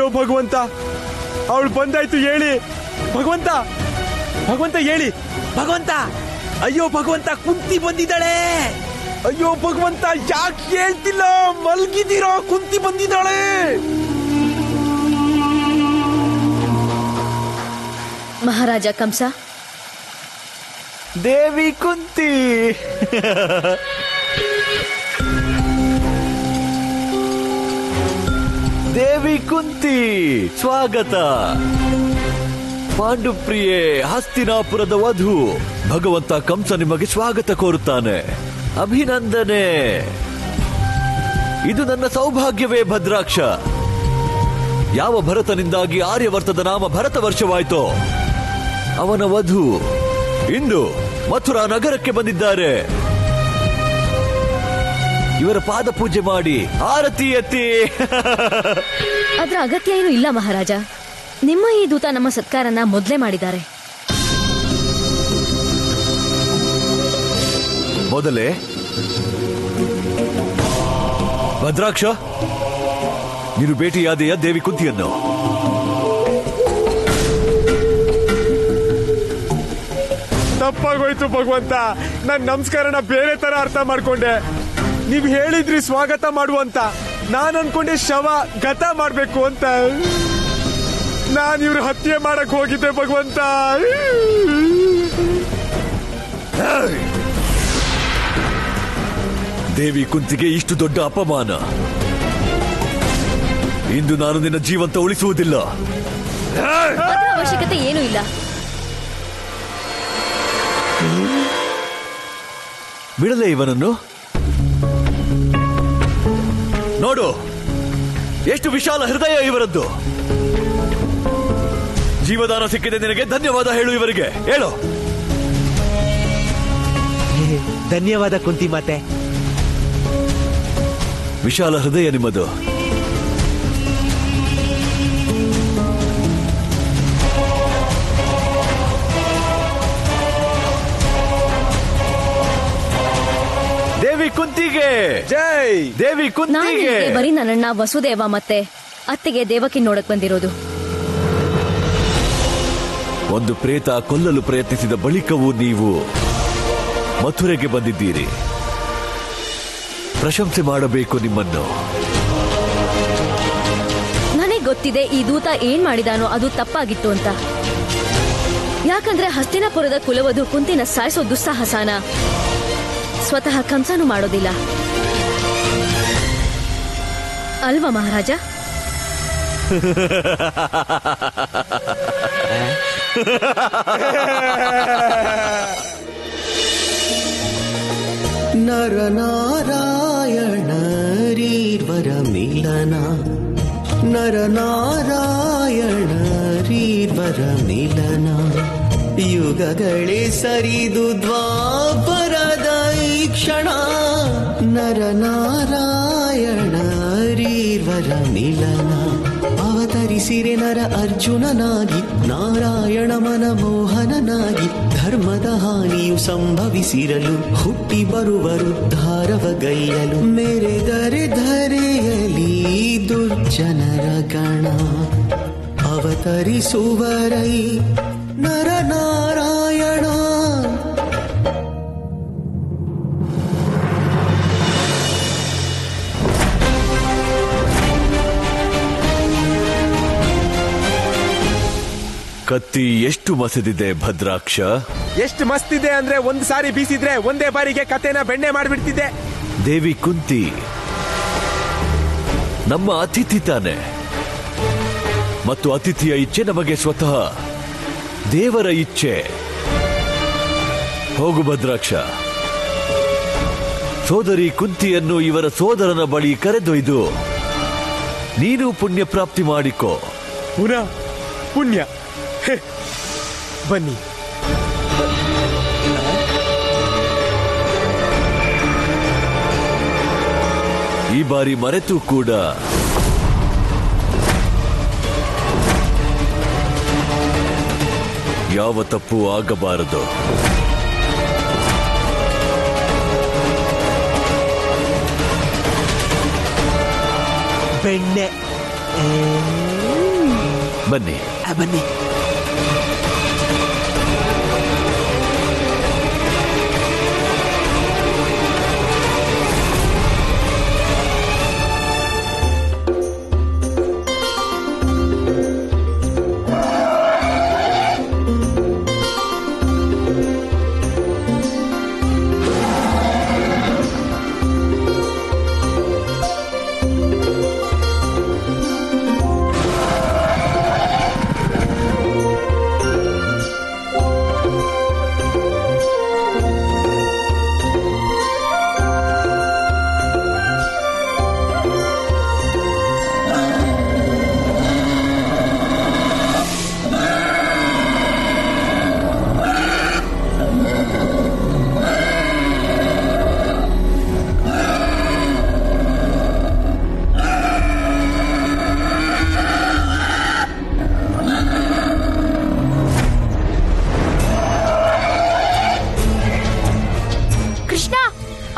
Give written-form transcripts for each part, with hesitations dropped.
ಅಯ್ಯೋ ಭಗವಂತ, ಅವಳು ಬಂದಾಯ್ತು ಹೇಳಿ ಭಗವಂತ, ಭಗವಂತ ಹೇಳಿ ಭಗವಂತ. ಅಯ್ಯೋ ಭಗವಂತ, ಕುಂತಿ ಬಂದಿದ್ದಾಳೆ. ಅಯ್ಯೋ ಭಗವಂತ, ಯಾಕೆ ಹೇಳ್ತಿಲ್ಲ? ಮಲ್ಗಿದ್ದೀರಾ? ಕುಂತಿ ಬಂದಿದ್ದಾಳೆ. ಮಹಾರಾಜ ಕಂಸ, ದೇವಿ ಕುಂತಿ. ದೇವಿ ಕುಂತಿ, ಸ್ವಾಗತ. ಪಾಂಡುಪ್ರಿಯೆ, ಹಸ್ತಿನಾಪುರದ ವಧು. ಭಗವಂತ ಕಂಸ ನಿಮಗೆ ಸ್ವಾಗತ ಕೋರುತ್ತಾನೆ. ಅಭಿನಂದನೆ. ಇದು ನನ್ನ ಸೌಭಾಗ್ಯವೇ ಭದ್ರಾಕ್ಷ. ಯಾವ ಭರತನಿಂದಾಗಿ ಆರ್ಯವರ್ತದ ನಾಮ ಭರತ ವರ್ಷವಾಯಿತೋ ಅವನ ವಧು ಇಂದು ಮಥುರಾ ನಗರಕ್ಕೆ ಬಂದಿದ್ದಾರೆ. ಇವರ ಪಾದ ಪೂಜೆ ಮಾಡಿ ಆರತಿ ಎತ್ತಿ. ಅದರ ಅಗತ್ಯ ಏನು ಇಲ್ಲ ಮಹಾರಾಜ. ನಿಮ್ಮ ಈ ದೂತ ನಮ್ಮ ಸತ್ಕಾರನ ಮೊದಲೇ ಮಾಡಿದ್ದಾರೆ. ಮೊದಲೇ ಭದ್ರಾಕ್ಷ, ನೀನು ಭೇಟಿಯಾದೆಯ ದೇವಿ ಕುಂತಿಯನ್ನು? ತಪ್ಪಾಗೋಯ್ತು ಭಗವಂತ. ನನ್ ನಮಸ್ಕಾರನ ಬೇರೆ ತರ ಅರ್ಥ ಮಾಡ್ಕೊಂಡೆ. ನೀವ್ ಹೇಳಿದ್ರಿ ಸ್ವಾಗತ ಮಾಡುವಂತ, ನಾನ್ ಅನ್ಕೊಂಡೆ ಶವ ಗತ ಮಾಡ್ಬೇಕು ಅಂತ. ನಾನ್ ಇವ್ರ ಹತ್ಯೆ ಮಾಡಕ್ ಹೋಗಿದ್ದೆ ಭಗವಂತ. ದೇವಿ ಕುಂತಿಗೆ ಇಷ್ಟು ದೊಡ್ಡ ಅಪಮಾನ. ಇಂದು ನಾನು ನಿನ್ನ ಜೀವಂತ ಉಳಿಸುವುದಿಲ್ಲ. ಅದರ ಅವಶ್ಯಕತೆ ಏನೂ ಇಲ್ಲ. ಬಿಡಲೇ ಇವನನ್ನು. ನೋಡು, ಎಷ್ಟು ವಿಶಾಲ ಹೃದಯ ಇವರದ್ದು. ಜೀವದಾನ ಸಿಕ್ಕಿದೆ ನಿನಗೆ, ಧನ್ಯವಾದ ಹೇಳು ಇವರಿಗೆ. ಹೇಳು. ಧನ್ಯವಾದ ಕುಂತಿ ಮಾತೆ. ವಿಶಾಲ ಹೃದಯ ನಿಮ್ಮದು. ದೇವಿ ಕುಂತಿಗೆ ಜೈ. ದೇವಿ ಕುಂತಿಗೆ. ಬರೀ ನನ್ನಣ್ಣ ವಸುದೇವ ಮತ್ತೆ ಅತ್ತಿಗೆ ದೇವಕಿ ನೋಡಕ್ ಬಂದಿರೋದು. ಒಂದು ಪ್ರೇತ ಕೊಲ್ಲಲು ಪ್ರಯತ್ನಿಸಿದ ಬಳಿಕವೂ ನೀವು ಮಥುರೆಗೆ ಬಂದಿದ್ದೀರಿ. ಪ್ರಶಂಸೆ ಮಾಡಬೇಕು ನಿಮ್ಮನ್ನು. ನನಗೆ ಗೊತ್ತಿದೆ ಈ ದೂತ ಏನ್ ಮಾಡಿದಾನೋ ಅದು ತಪ್ಪಾಗಿತ್ತು ಅಂತ. ಯಾಕಂದ್ರೆ ಹಸ್ತಿನಾಪುರದ ಕುಲವಧು ಕುಂತಿನ ಸಾಯಿಸೋ ದುಸ್ಸಾಹಸನ ಸ್ವತಃ ಕಂಸನು ಮಾಡೋದಿಲ್ಲ ಅಲ್ವಾ ಮಹಾರಾಜ? ನರನಾರಾಯಣರೀರ್ವರ ಮಿಲನ, ನರನಾರಾಯಣರೀರ್ವರ ಮಿಲನ. ಯುಗಗಳೇ ಸರಿದು ದ್ವಾಪರದ ಈ ಕ್ಷಣ. ನರನಾರಾಯಣರೀರ್ವರ ಮಿಲನ. ಅವತರಿಸಿರೆ ನರ ಅರ್ಜುನನಾಗಿ, ನಾರಾಯಣ ಮನಮೋಹನನಾಗಿ. ಧರ್ಮದ ಹಾನಿಯು ಸಂಭವಿಸಿರಲು ಹುಟ್ಟಿ ಬರುವರುದ್ಧಾರವಗೈಯಲು. ಮೆರೆದರೆ ಧರೆಯಲಿ ದುರ್ಜನರ ಗಣ. ಅವತರಿಸುವರೈ ನರನಾರಾಯಣ. ಕತ್ತಿ ಎಷ್ಟು ಮಸೆದಿದೆ ಭದ್ರಾಕ್ಷ? ಎಷ್ಟು ಮಸ್ತಿದೆ ಅಂದ್ರೆ ಒಂದ್ ಸಾರಿ ಬೀಸಿದ್ರೆ ಒಂದೇ ಬಾರಿಗೆ ಕತೆನ ಬೆಣ್ಣೆ ಮಾಡಿಬಿಡ್ತಿದ್ದೆ. ದೇವಿ ಕುಂತಿ ನಮ್ಮ ಅತಿಥಿ ತಾನೆ, ಮತ್ತು ಅತಿಥಿಯ ಇಚ್ಛೆ ನಮಗೆ ಸ್ವತಃ ದೇವರ ಇಚ್ಛೆ. ಹೋಗು ಭದ್ರಾಕ್ಷ, ಸೋದರಿ ಕುಂತಿಯನ್ನು ಇವರ ಸೋದರನ ಬಳಿ ಕರೆದೊಯ್ದು ನೀನು ಪುಣ್ಯ ಪ್ರಾಪ್ತಿ ಮಾಡಿಕೋ. ಪುನಃ ಪುಣ್ಯ? ಬನ್ನಿ. ಈ ಬಾರಿ ಮರೆತು ಕೂಡ ಯಾವ ತಪ್ಪು ಆಗಬಾರದು. ಬೆಣ್ಣೆ ಬನ್ನಿ. ಬನ್ನಿ.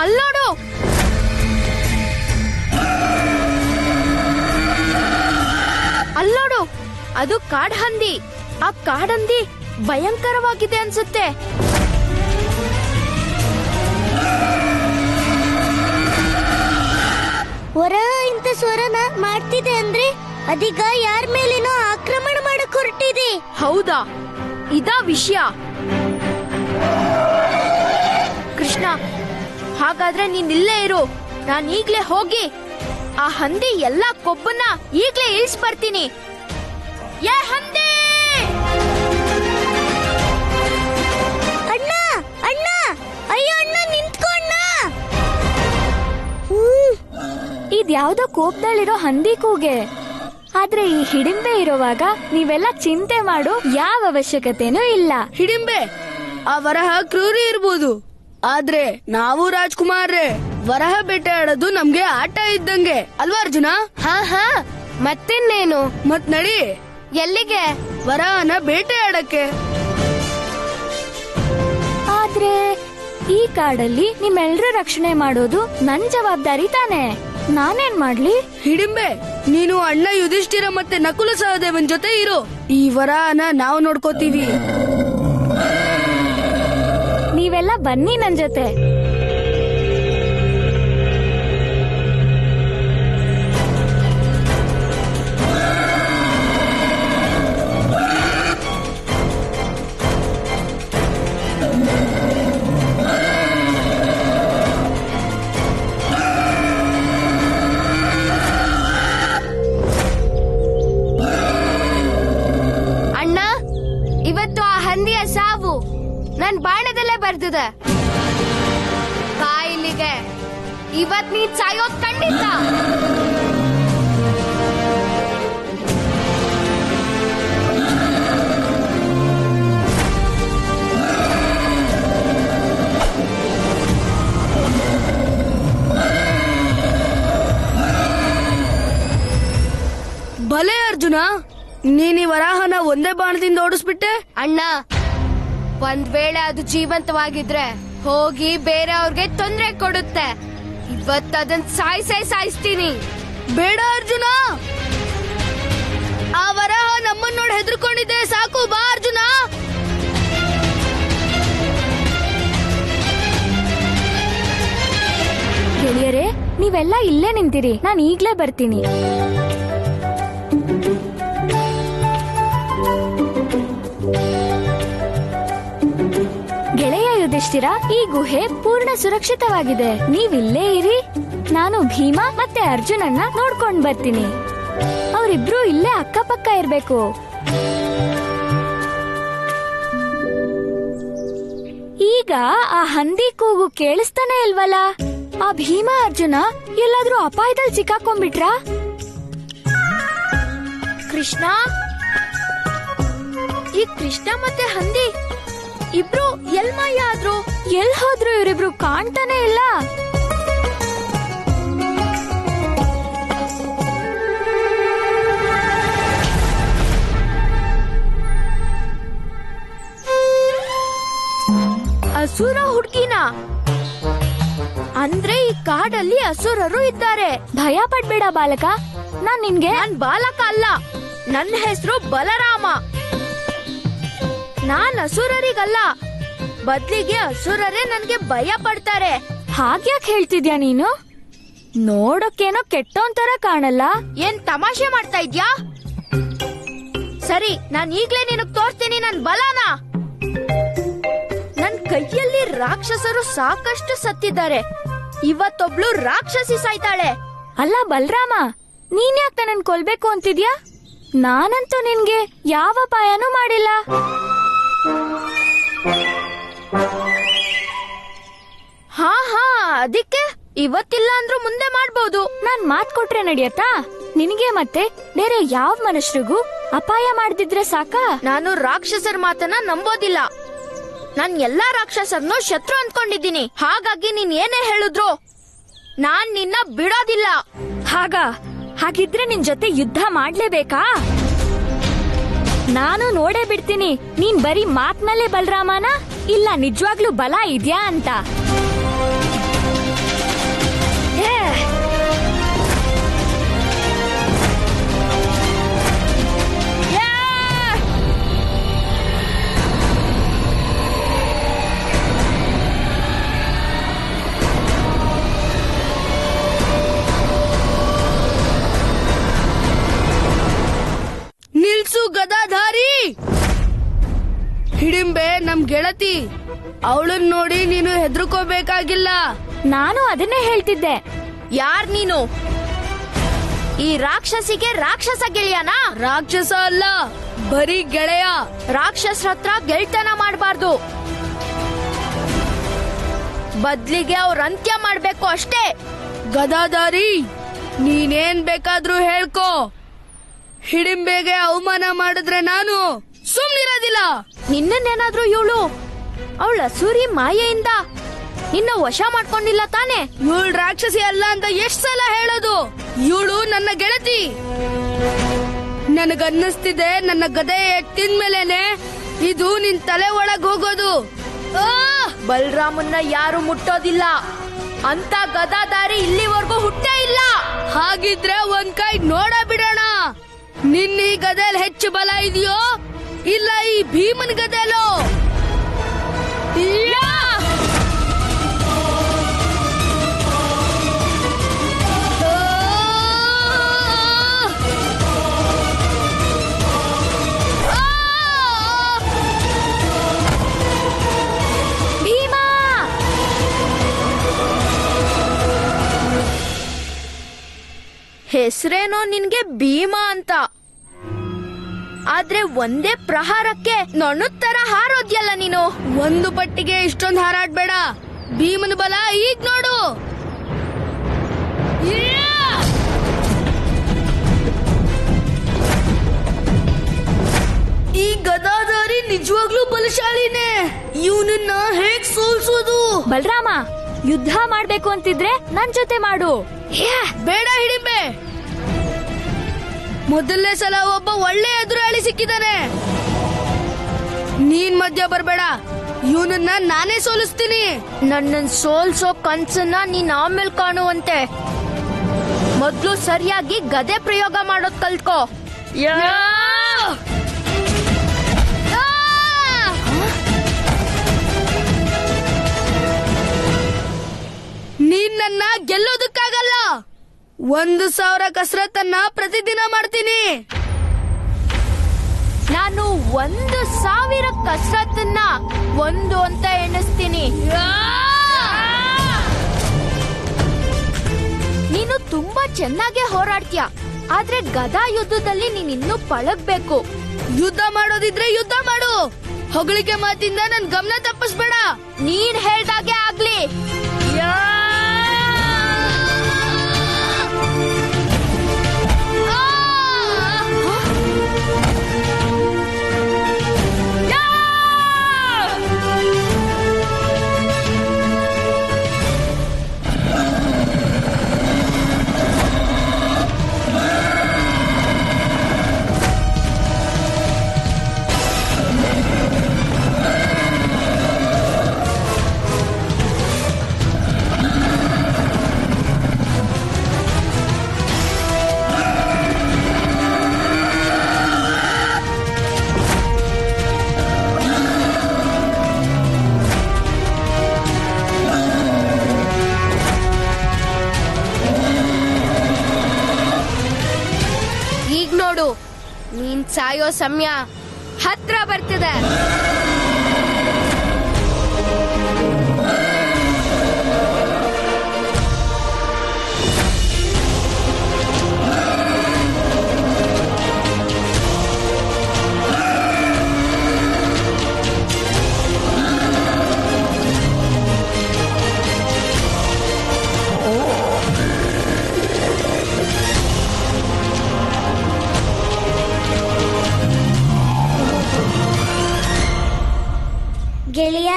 ಅಲ್ಲೋಡು. ಅಲ್ಲೋಡು, ಅದು ಕಾಡ್ಹಂದಿ. ಆ ಕಾಡಂದಿ ಭಯಂಕರವಾಗಿದೆ ಅನ್ಸುತ್ತೆ. ಹೊರ ಇಂಥ ಸ್ವರನ ಮಾಡ್ತಿದೆ ಅಂದ್ರೆ ಅದೀಗ ಯಾರ ಮೇಲೇನೋ ಆಕ್ರಮಣ ಮಾಡಕ್ ಹೊರಟಿದೆ. ಹೌದಾ, ಇದಾ ವಿಷಯ. ಕೃಷ್ಣ, ಹಾಗಾದ್ರೆ ನೀನ್ ಇಲ್ಲೇ ಇರು. ನಾನ್ ಈಗ್ಲೇ ಹೋಗಿ ಆ ಹಂದಿ ಎಲ್ಲಾ ಕೊಬ್ಬನ್ನ ಈಗ್ಲೇ ಇಳಿಸ್ ಬರ್ತೀನಿ. ಏ ಹಂದಿ! ಅಣ್ಣ ಅಣ್ಣ, ಅಯ್ಯೋ ಅಣ್ಣ, ನಿಂತ್ಕೊಂಡ. ಇದ್ಯಾವ್ದೋ ಕೋಪದಲ್ಲಿರೋ ಹಂದಿ ಕೂಗೆ. ಆದ್ರೆ ಈ ಹಿಡಿಂಬೆ ಇರುವಾಗ ನೀವೆಲ್ಲ ಚಿಂತೆ ಮಾಡೋ ಯಾವ ಅವಶ್ಯಕತೆನೂ ಇಲ್ಲ. ಹಿಡಿಂಬೆ ಆ ವರಹ ಕ್ರೂರಿ ಇರ್ಬೋದು, ಆದ್ರೆ ನಾವು ರಾಜ್ಕುಮಾರ್ರೆ. ವರಹ ಬೇಟೆ ಆಡೋದು ನಮ್ಗೆ ಆಟ ಇದ್ದಂಗೆ ಅಲ್ವಾ ಅರ್ಜುನ? ಹಾ, ಮತ್ತಿನ್ನೇನು? ಮತ್ ನಡಿ. ಎಲ್ಲಿಗೆ? ವರಹನ ಬೇಟೆ ಆಡಕ್ಕೆ. ಆದ್ರೆ ಈ ಕಾಡಲ್ಲಿ ನಿಮ್ಮೆಲ್ರ ರಕ್ಷಣೆ ಮಾಡೋದು ನನ್ ಜವಾಬ್ದಾರಿ ತಾನೆ. ನಾನೇನ್ ಮಾಡ್ಲಿ? ಹಿಡಿಂಬೆ, ನೀನು ಅಣ್ಣ ಯುಧಿಷ್ಠಿರ ಮತ್ತೆ ನಕುಲ ಸಹದೇವನ್ ಜೊತೆ ಇರು. ಈ ವರಹನ ನಾವು ನೋಡ್ಕೋತೀವಿ. ನೀವೆಲ್ಲ ಬನ್ನಿ ನನ್ ಜೊತೆ. ಅಣ್ಣ, ಇವತ್ತು ಆ ಹಂದಿಯ ಸಾವು ನನ್ ಬಾಣದಲ್ಲೇ ಬರ್ದಿದೆ. ಕಾಯಿಲಿಗೆ ಇವತ್ ನೀ ಸಾಯೋದ್ ಖಂಡಿತ. ಭಲೆ ಅರ್ಜುನ, ನೀನ್ ಈ ವರಾಹನ ಒಂದೇ ಬಾಣದಿಂದ ಓಡಿಸ್ಬಿಟ್ಟೆ. ಅಣ್ಣ, ಒಂದ್ ವೇಳೆ ಅದು ಜೀವಂತವಾಗಿದ್ರೆ ಹೋಗಿ ಬೇರೆಯವ್ರಿಗೆ ತೊಂದ್ರೆ ಕೊಡುತ್ತೆ. ಇವತ್ತದನ್ ಸಾಯಿಸ್ತೀನಿ. ಬೇಡ ಅರ್ಜುನ, ಆ ವರಾಹ ನಮ್ಮನ್ನ ನೋಡಿ ಹೆದರ್ಕೊಂಡಿದ್ದೆ. ಸಾಕು, ಬಾ ಅರ್ಜುನ. ಗೆಳೆಯರೇ, ನೀವೆಲ್ಲ ಇಲ್ಲೇ ನಿಂತಿರಿ, ನಾನು ಈಗ್ಲೇ ಬರ್ತೀನಿ. ಗೆಳೆಯ ಯುಧಿಷ್ಠಿರ, ಈ ಗುಹೆ ಪೂರ್ಣ ಸುರಕ್ಷಿತವಾಗಿದೆ. ನೀವಿಲ್ಲೇ ಇರಿ, ನಾನು ಭೀಮ ಮತ್ತೆ ಅರ್ಜುನನ್ನ ನೋಡ್ಕೊಂಡ್ ಬರ್ತೀನಿ. ಅವರಿಬ್ರು ಇಲ್ಲೇ ಅಕ್ಕಪಕ್ಕ ಇರ್ಬೇಕು. ಈಗ ಆ ಹಂದಿ ಕೂಗು ಕೇಳಿಸ್ತಾನೆ ಇಲ್ವಲ್ಲ? ಆ ಭೀಮ ಅರ್ಜುನ ಎಲ್ಲಾದ್ರೂ ಅಪಾಯದಲ್ಲಿ ಸಿಕ್ಕಾಕೊಂಡ್ಬಿಟ್ರಾ? ಕೃಷ್ಣ, ಈ ಕೃಷ್ಣ ಮತ್ತೆ ಹಂದಿ ಇಬ್ರು ಎಲ್ ಮಾಯ ಆದ್ರು? ಎಲ್ ಹೋದ್ರು ಇವರಿಬ್ರು? ಕಾಣ್ತಾನೆ ಇಲ್ಲ. ಅಸುರ ಹುಡ್ಗಿನ ಅಂದ್ರೆ ಈ ಕಾಡಲ್ಲಿ ಅಸುರರು ಇದ್ದಾರೆ. ಭಯ ಪಡ್ಬೇಡ ಬಾಲಕ, ನಾನ್ ನಿನ್ಗೆ ನಾನ್ ಬಾಲಕ ಅಲ್ಲ, ನನ್ನ ಹೆಸರು ಬಲರಾಮ. ನಾನ್ ಅಸುರರಿಗಲ್ಲ, ಬದ್ಲಿಗೆ ಅಸುರರೇ ನನ್ಗೆ ಭಯ ಪಡ್ತಾರೆ. ಹಾಗ್ಯಾಕ್ ಹೇಳ್ತಿದ್ಯಾ ನೀನು? ನೋಡೋಕೇನೋ ಕೆಟ್ಟೋಂತರ ಕಾಣಲ್ಲ. ಏನ್ ತಮಾಷೆ ಮಾಡ್ತಾ ಇದ್ಯಾ? ಸರಿ, ನಾನ್ ಈಗ್ಲೇ ನಿನಗ್ ತೋರ್ತೀನಿ ನನ್ ಬಲನ. ನನ್ ಕೈಯಲ್ಲಿ ರಾಕ್ಷಸರು ಸಾಕಷ್ಟು ಸತ್ತಿದ್ದಾರೆ. ಇವತ್ತೊಬ್ಳು ರಾಕ್ಷಸಿ ಸಾಯ್ತಾಳೆ. ಅಲ್ಲ ಬಲರಾಮ, ನೀನ್ ಯಾಕೆ ನನ್ನನ್ ಕೊಲ್ಬೇಕು ಅಂತಿದ್ಯಾ? ನಾನಂತೂ ನಿನ್ಗೆ ಯಾವ ಅಪಾಯನೂ ಮಾಡಿಲ್ಲ. ಹಾ, ಅದಕ್ಕೆ ಇವತ್ತಿಲ್ಲ ಅಂದ್ರೂ ಮುಂದೆ ಮಾಡ್ಬೋದು. ನಾನ್ ಮಾತ್ ಕೊಟ್ರೆ ನಡಿಯತ್ತಾ? ನಿನಗೆ ಮತ್ತೆ ಬೇರೆ ಯಾವ ಮನುಷ್ಯರಿಗೂ ಅಪಾಯ ಮಾಡ್ದಿದ್ರೆ ಸಾಕ? ನಾನು ರಾಕ್ಷಸರ ಮಾತನ್ನ ನಂಬೋದಿಲ್ಲ. ನಾನ್ ಎಲ್ಲಾ ರಾಕ್ಷಸರನ್ನು ಶತ್ರು ಅಂದ್ಕೊಂಡಿದ್ದೀನಿ. ಹಾಗಾಗಿ ನೀನ್ ಏನೇ ಹೇಳಿದ್ರು ನಾನ್ ನಿನ್ನ ಬಿಡೋದಿಲ್ಲ. ಹಾಗಿದ್ರೆ ನಿನ್ ಜೊತೆ ಯುದ್ಧ ಮಾಡ್ಲೇಬೇಕಾ? ನಾನು ನೋಡೇ ಬಿಡ್ತೀನಿ ನೀನ್ ಬರೀ ಮಾತ್ನಲ್ಲೇ ಬಲರಾಮನ ಇಲ್ಲ ನಿಜವಾಗ್ಲೂ ಬಲ ಇದ್ಯಾ ಅಂತ. ನಿಲ್ಸು ಗದಾಧಾರಿ. ಹಿಡಿಂಬೆ ನಮ್ ಗೆಳತಿ, ಅವಳನ್ ನೋಡಿ ನೀನು ಹೆದರ್ಕೋಬೇಕಾಗಿಲ್ಲ. ನಾನು ಅದನ್ನೇ ಹೇಳ್ತಿದ್ದೆ. ಯಾರ್ ನೀನು? ಈ ರಾಕ್ಷಸಿಗೆ ರಾಕ್ಷಸ ಗೆಳೆಯನ? ರಾಕ್ಷಸ ಅಲ್ಲ, ಬರೀ ಗೆಳೆಯ. ರಾಕ್ಷಸರ ಹತ್ರ ಗೆಳ್ತನ ಮಾಡಬಾರ್ದು, ಬದ್ಲಿಗೆ ಅವ್ರ ಅಂತ್ಯ ಮಾಡ್ಬೇಕು ಅಷ್ಟೇ. ಗದಾಧಾರಿ, ನೀನೇನ್ ಬೇಕಾದ್ರೂ ಹೇಳ್ಕೋ. ಹಿಡಿಂಬೆಗೆ ಅವಮಾನ ಮಾಡಿದ್ರೆ ನಾನು ಸುಮ್ನಿರೋದಿಲ್ಲ. ನಿನ್ನೇನಾದ್ರೂ ಇವಳು ಅವಳ ಅಸೂರಿ ಮಾಯೆಯಿಂದ ನಿನ್ನ ವಶ ಮಾಡ್ಕೊಂಡಿಲ್ಲ ತಾನೆ? ಇವಳು ರಾಕ್ಷಸಿ ಅಲ್ಲ ಅಂತ ಎಷ್ಟ್ ಸಲ ಹೇಳೋದು? ಇವಳು ನನ್ನ ಗೆಳತಿ. ನನಗನ್ನಿಸ್ತಿದೆ ನನ್ನ ಗದೆ ಎತ್ತಿದ್ಮೇಲೆನೆ ಇದು ನಿನ್ ತಲೆ ಒಳಗ್ ಹೋಗೋದು. ಬಲರಾಮನ್ನ ಯಾರು ಮುಟ್ಟೋದಿಲ್ಲ ಅಂತ ಗದಾಧಾರಿ ಇಲ್ಲಿವರೆಗೂ ಹುಟ್ಟೇ ಇಲ್ಲ. ಹಾಗಿದ್ರೆ ಒಂದ್ ಕೈ ನೋಡ ಬಿಡೋಣ. ನಿನ್ನ ಈ ಗದೆಲ್ ಹೆಚ್ಚು ಬಲ ಇದೆಯೋ ಇಲ್ಲ ಈ ಭೀಮನ್ ಗದೆಲೋ? ಹೆಸರೇನೋ ನಿನ್ಗೆ ಭೀಮಾ ಅಂತ, ಆದ್ರೆ ಒಂದೇ ಪ್ರಹಾರಕ್ಕೆ ನೊಣುತ್ತರ ಹಾರೋದ್ಯಲ್ಲ ನೀನು. ಒಂದು ಪಟ್ಟಿಗೆ ಇಷ್ಟೊಂದು ಹಾರಾಡ್ಬೇಡ. ಭೀಮನ ಬಲ ಈಗ ನೋಡು. ಈ ಗದಾಧಾರಿ ನಿಜವಾಗ್ಲೂ ಬಲಶಾಲಿನೇ. ಇವನನ್ನ ಹೇಗ್ ಸೋಲ್ಸೋದು? ಬಲರಾಮ, ಯುದ್ಧ ಮಾಡ್ಬೇಕು ಅಂತಿದ್ರೆ ನನ್ ಜೊತೆ ಮಾಡು. ಬೇಡ ಹಿಡಿಂಬೆ, ಮೊದಲನೇ ಸಲ ಒಬ್ಬ ಒಳ್ಳೆ ಎದುರಾಳಿ ಸಿಕ್ಕಿದ್ದಾನೆ. ನೀನ್ ಮಧ್ಯ ಬರ್ಬೇಡ, ಇವನನ್ನ ನಾನೇ ಸೋಲಿಸ್ತೀನಿ. ನನ್ನನ್ ಸೋಲ್ಸೋ ಕನ್ಸನ್ನ ನೀನ್ ಆಮೇಲೆ ಕಾಣುವಂತೆ ಮೊದ್ಲು ಸರಿಯಾಗಿ ಗದೆ ಪ್ರಯೋಗ ಮಾಡೋದ್ ಕಲ್ತ್ಕೋ. ನೀನ್ ನನ್ನ ಗೆಲ್ಲೋದಕ್ಕಾಗಲ್ಲ. 1,000 ಕಸರತ್ತನ್ನ ಪ್ರತಿದಿನ ಮಾಡ್ತೀನಿ. ನಾನು 1,000 ಕಸರತ್ತನ್ನ 1 ಅಂತ ಎಣಿಸ್ತೀನಿ. ನೀನು ತುಂಬಾ ಚೆನ್ನಾಗಿ ಹೋರಾಡ್ತೀಯ, ಆದ್ರೆ ಗದಾ ಯುದ್ಧದಲ್ಲಿ ನೀನ್ ಇನ್ನೂ ಪಳಗ್ಬೇಕು. ಯುದ್ಧ ಮಾಡೋದಿದ್ರೆ ಯುದ್ಧ ಮಾಡು. ಹೊಗಳಿಕೆ ಮಾತಿಂದ ನನ್ ಗಮನ ತಪ್ಪಿಸ್ಬೇಡ. ನೀನ್ ಹೇಳ್ದಾಗೆ ಆಗ್ಲಿ. ನಿನ್ ಸಾಯೋ ಸಮಯ ಹತ್ರ ಬರ್ತಿದೆ. ಗೆಳೆಯ,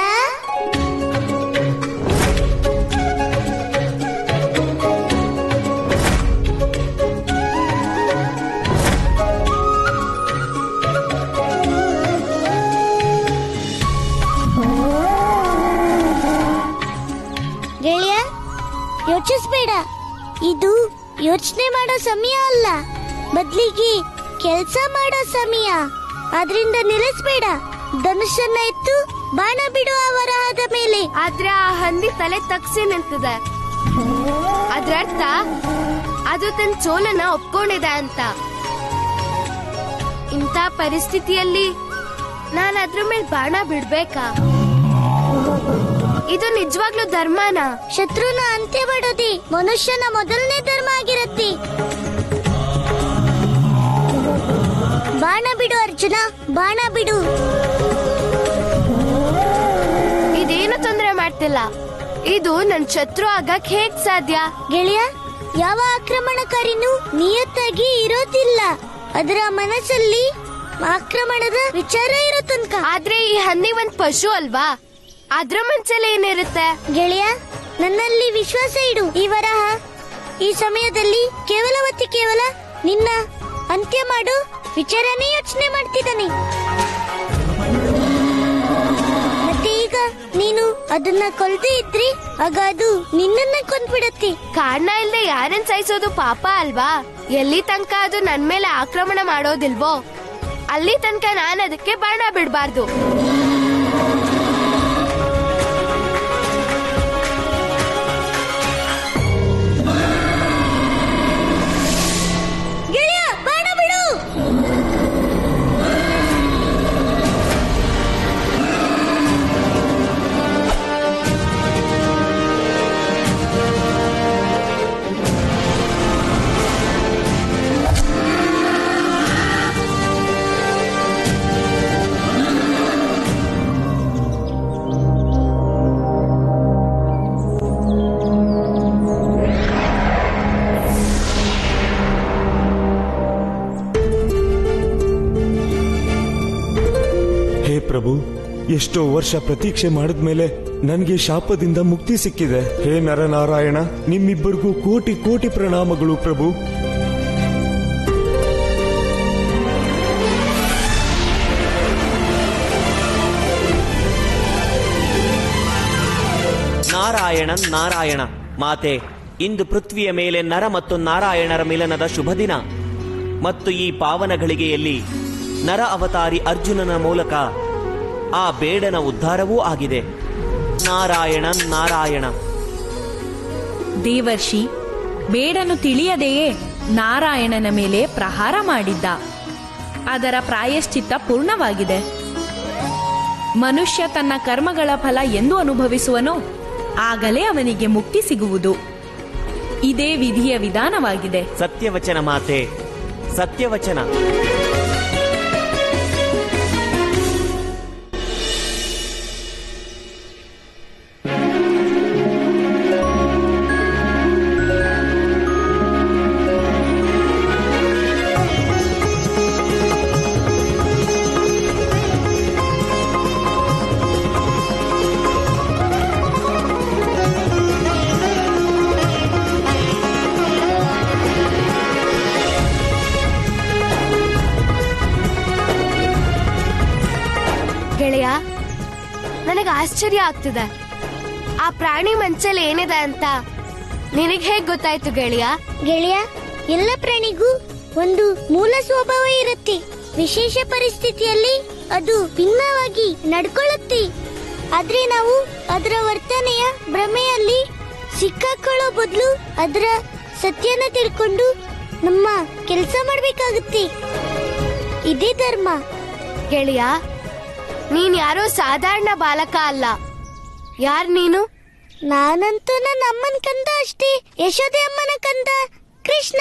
ಗೆಳೆಯ, ಯೋಚಿಸ್ಬೇಡ. ಇದು ಯೋಚನೆ ಮಾಡೋ ಸಮಯ ಅಲ್ಲ, ಬದ್ಲಿಗೆ ಕೆಲ್ಸ ಮಾಡೋ ಸಮಯ. ಆದ್ರಿಂದ ನಿಲ್ಲಿಸ್ಬೇಡ. ಧನುಷನ್ನ ಎತ್ತು ಬಾಣ ಬಿಡು ಆ ವರಹದ ಮೇಲೆ. ಆದ್ರೆ ಆ ಹಂದಿ ತಲೆ ತಗ್ಸಿ ನಿಂತಿದೆ. ಅದ್ರರ್ಥ ಅದು ತನ್ನ ಸೋಲನ್ನ ಒಪ್ಕೊಂಡಿದೆ ಅಂತ. ಇಂಥ ಪರಿಸ್ಥಿತಿಯಲ್ಲಿ ನಾನು ಅದ್ರ ಮೇಲೆ ಬಾಣ ಬಿಡ್ಬೇಕಾ? ಇದು ನಿಜವಾಗ್ಲೂ ಧರ್ಮನಾ? ಶತ್ರುನ ಅಂತ್ಯ ಮಾಡೋದೇ ಮನುಷ್ಯನ ಮೊದಲನೇ ಧರ್ಮ ಆಗಿರತ್ತೆ. ಬಾಣ ಬಿಡು ಅರ್ಜುನ, ಬಾಣ ಬಿಡು. ಇದೇನು ತೊಂದರೆ ಮಾಡ್ತಿಲ್ಲ. ಇದು ನನ್ ಶತ್ರು ಆಗಕ್ ಹೇಗ್ ಸಾಧ್ಯ? ಗೆಳೆಯ, ಯಾವ ಆಕ್ರಮಣಕಾರಿನೂ ನಿಯತ್ತಾಗಿ ಇರೋದಿಲ್ಲ. ಅದರ ಮನಸ್ಸಲ್ಲಿ ಆಕ್ರಮಣದ ವಿಚಾರ ಇರೋ ತನಕ. ಆದ್ರೆ ಈ ಹಂದಿ ಒಂದ್ ಪಶು ಅಲ್ವಾ? ಅದ್ರ ಮನ್ಸಲ್ಲಿ ಏನಿರುತ್ತೆ? ಗೆಳೆಯ, ನನ್ನಲ್ಲಿ ವಿಶ್ವಾಸ ಇಡು. ಈ ವರಹ ಈ ಸಮಯದಲ್ಲಿ ಕೇವಲ ನಿನ್ನ ಅಂತ್ಯ ಮಾಡು ವಿಚಾರನೇ ಯೋಚನೆ ಮಾಡ್ತಿದ್ದಾನೆ. ಮತ್ತೆ ಈಗ ನೀನು ಅದನ್ನ ಕೊಲ್ದೇ ಇದ್ರಿ ಆಗ ಅದು ನಿನ್ನನ್ನ ಕೊಂದ್ಬಿಡತ್ತೆ. ಕಾರಣ ಇಲ್ದೆ ಯಾರನ್ ಸಾಯಿಸೋದು ಪಾಪ ಅಲ್ವಾ? ಎಲ್ಲಿ ತನಕ ಅದು ನನ್ ಮೇಲೆ ಆಕ್ರಮಣ ಮಾಡೋದಿಲ್ವೋ ಅಲ್ಲಿ ತನಕ ನಾನು ಅದಕ್ಕೆ ಬಾಣ ಬಿಡಬಾರ್ದು. ಗೆಳೆಯ, ಬಾಣ ಬಿಡು. ಪ್ರಭು, ಎಷ್ಟೋ ವರ್ಷ ಪ್ರತೀಕ್ಷೆ ಮಾಡಿದ್ಮೇಲೆ ನನಗೆ ಶಾಪದಿಂದ ಮುಕ್ತಿ ಸಿಕ್ಕಿದೆ. ಹೇ ನರನಾರಾಯಣ, ನಿಮ್ಮಿಬ್ಬರಿಗೂ ಕೋಟಿ ಕೋಟಿ ಪ್ರಣಾಮಗಳು ಪ್ರಭು. ನಾರಾಯಣನ್ ನಾರಾಯಣ. ಮಾತೆ, ಇಂದು ಪೃಥ್ವಿಯ ಮೇಲೆ ನರ ಮತ್ತು ನಾರಾಯಣರ ಮಿಲನದ ಶುಭ ದಿನ ಮತ್ತು ಈ ಪಾವನ ಘಳಿಗೆಯಲ್ಲಿ ನರ ಅವತಾರಿ ಅರ್ಜುನನ ಮೂಲಕ ಆ ಬೇಡನ ಉದ್ಧಾರವೂ ಆಗಿದೆ. ನಾರಾಯಣನ್ ನಾರಾಯಣ. ದೇವರ್ಷಿ ಬೇಡನು ತಿಳಿಯದೆಯೇ ನಾರಾಯಣನ ಮೇಲೆ ಪ್ರಹಾರ ಮಾಡಿದ್ದ. ಅದರ ಪ್ರಾಯಶ್ಚಿತ್ತ ಪೂರ್ಣವಾಗಿದೆ. ಮನುಷ್ಯ ತನ್ನ ಕರ್ಮಗಳ ಫಲ ಎಂದು ಅನುಭವಿಸುವನೋ ಆಗಲೇ ಅವನಿಗೆ ಮುಕ್ತಿ ಸಿಗುವುದು. ಇದೇ ವಿಧಿಯ ವಿಧಾನವಾಗಿದೆ. ಸತ್ಯವಚನ ಮಾತೆ, ಸತ್ಯವಚನ. ಗೆಳೆಯ, ನನಗೆ ಆಶ್ಚರ್ಯ ಆಗ್ತಿದೆ. ಆ ಪ್ರಾಣಿ ಮನ್ಸಲ್ಲಿ ಏನಿದೆ ಅಂತ ನಿನಗೆ ಹೇಗ್ ಗೊತ್ತಾಯ್ತು ಗೆಳೆಯ? ಗೆಳೆಯ, ಎಲ್ಲ ಪ್ರಾಣಿಗೂ ಒಂದು ಮೂಲ ಸ್ವಭಾವ ಇರುತ್ತೆ. ವಿಶೇಷ ಪರಿಸ್ಥಿತಿಯಲ್ಲಿ ಅದು ಭಿನ್ನವಾಗಿ ನಡ್ಕೊಳ್ಳುತ್ತೆ. ಆದ್ರೆ ನಾವು ಅದರ ವರ್ತನೆಯ ಭ್ರಮೆಯಲ್ಲಿ ಸಿಕ್ಕಾಕೊಳ್ಳೋ ಬದಲು ಅದರ ಸತ್ಯನ ತಿಳ್ಕೊಂಡು ನಮ್ಮ ಕೆಲಸ ಮಾಡ್ಬೇಕಾಗುತ್ತೆ. ಇದೇ ಧರ್ಮ. ಗೆಳೆಯ, ನೀನ್ ಯಾರೋ ಸಾಧಾರಣ ಬಾಲಕ ಅಲ್ಲ. ಯಾರ್ ನೀನು? ನಾನಂತೂ ನನ್ನ ಅಮ್ಮನ ಕಂದ ಅಷ್ಟೇ, ಯಶೋದೆ ಅಮ್ಮನ ಕಂದ ಕೃಷ್ಣ.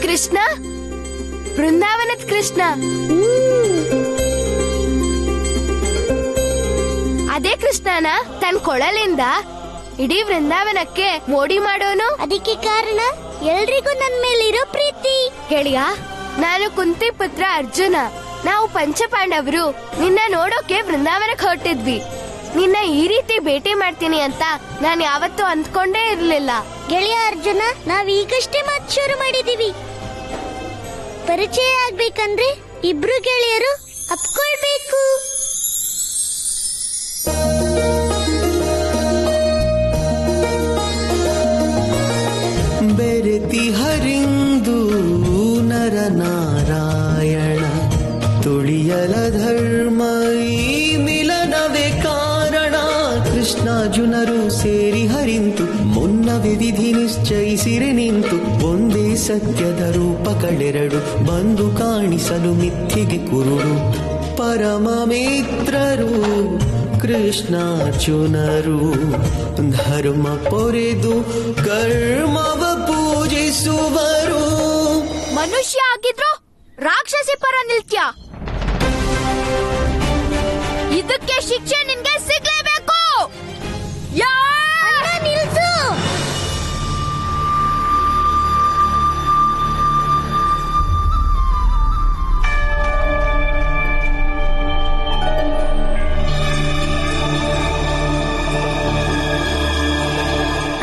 ಕೃಷ್ಣ? ಬೃಂದಾವನದ ಕೃಷ್ಣ? ಅದೇ ಕೃಷ್ಣನ ತನ್ನ ಕೊಳಲಿಂದ ಇಡೀ ವೃಂದಾವನಕ್ಕೆ ಮೋಡಿ ಮಾಡೋನು? ಅದಕ್ಕೆ ಕಾರಣ ಎಲ್ರಿಗೂ ನನ್ ಮೇಲಿರೋ ಪ್ರೀತಿ. ಗೆಳೆಯ, ನಾನು ಕುಂತಿ ಪುತ್ರ ಅರ್ಜುನ. ನಾವು ಪಂಚಪಾಂಡವರು ನಿನ್ನ ನೋಡೋಕೆ ವೃಂದಾವನಕ್ಕೆ ಹೊರಟಿದ್ವಿ. ನಿನ್ನ ಈ ರೀತಿ ಭೇಟಿ ಮಾಡ್ತೀನಿ ಅಂತ ನಾನು ಯಾವತ್ತೂ ಅಂದ್ಕೊಂಡೇ ಇರ್ಲಿಲ್ಲ. ಗೆಳೆಯ ಅರ್ಜುನ, ನಾವ್ ಈಗಷ್ಟೇ ಮಾತು ಶುರು ಮಾಡಿದೀವಿ. ಪರಿಚಯ ಆಗ್ಬೇಕಂದ್ರೆ ಇಬ್ರು ಗೆಳೆಯರು ಅಪ್ಕೊಳ್ಬೇಕು. ಬೆರೆತಿ ಹರಿಂದು ನರ ನಾರಾಯಣ ತುಳಿಯಲ ಧರ್ಮ ಈ ಮಿಲನವೇ ಕಾರಣ. ಕೃಷ್ಣಾರ್ಜುನರು ಸೇರಿ ಹರಿಂತು ಮುನ್ನವೇ ವಿಧಿ ನಿಶ್ಚಯಿಸಿರೆ ನಿಂತು ಒಂದೇ ಸತ್ಯದ ರೂಪ ಕಳೆರಡು ಬಂದು ಕಾಣಿಸಲು ಮಿಥ್ಯೆಗೆ ಕುರುಡು. ಪರಮ ಮಿತ್ರರು ಕೃಷ್ಣಾರ್ಜುನರು ಧರ್ಮ ಪೊರೆದು ಕರ್ಮವ ಪೂಜಿಸುವರು. ಮನುಷ್ಯ ಆಗಿದ್ರು ರಾಕ್ಷಸಿ ಪರ ನಿಲ್ತ್ಯ. ಇದಕ್ಕೆ ಶಿಕ್ಷೆ ನಿನ್ಗೆ ಸಿಗ್ಲೇಬೇಕು. ನಿಲ್ಸು.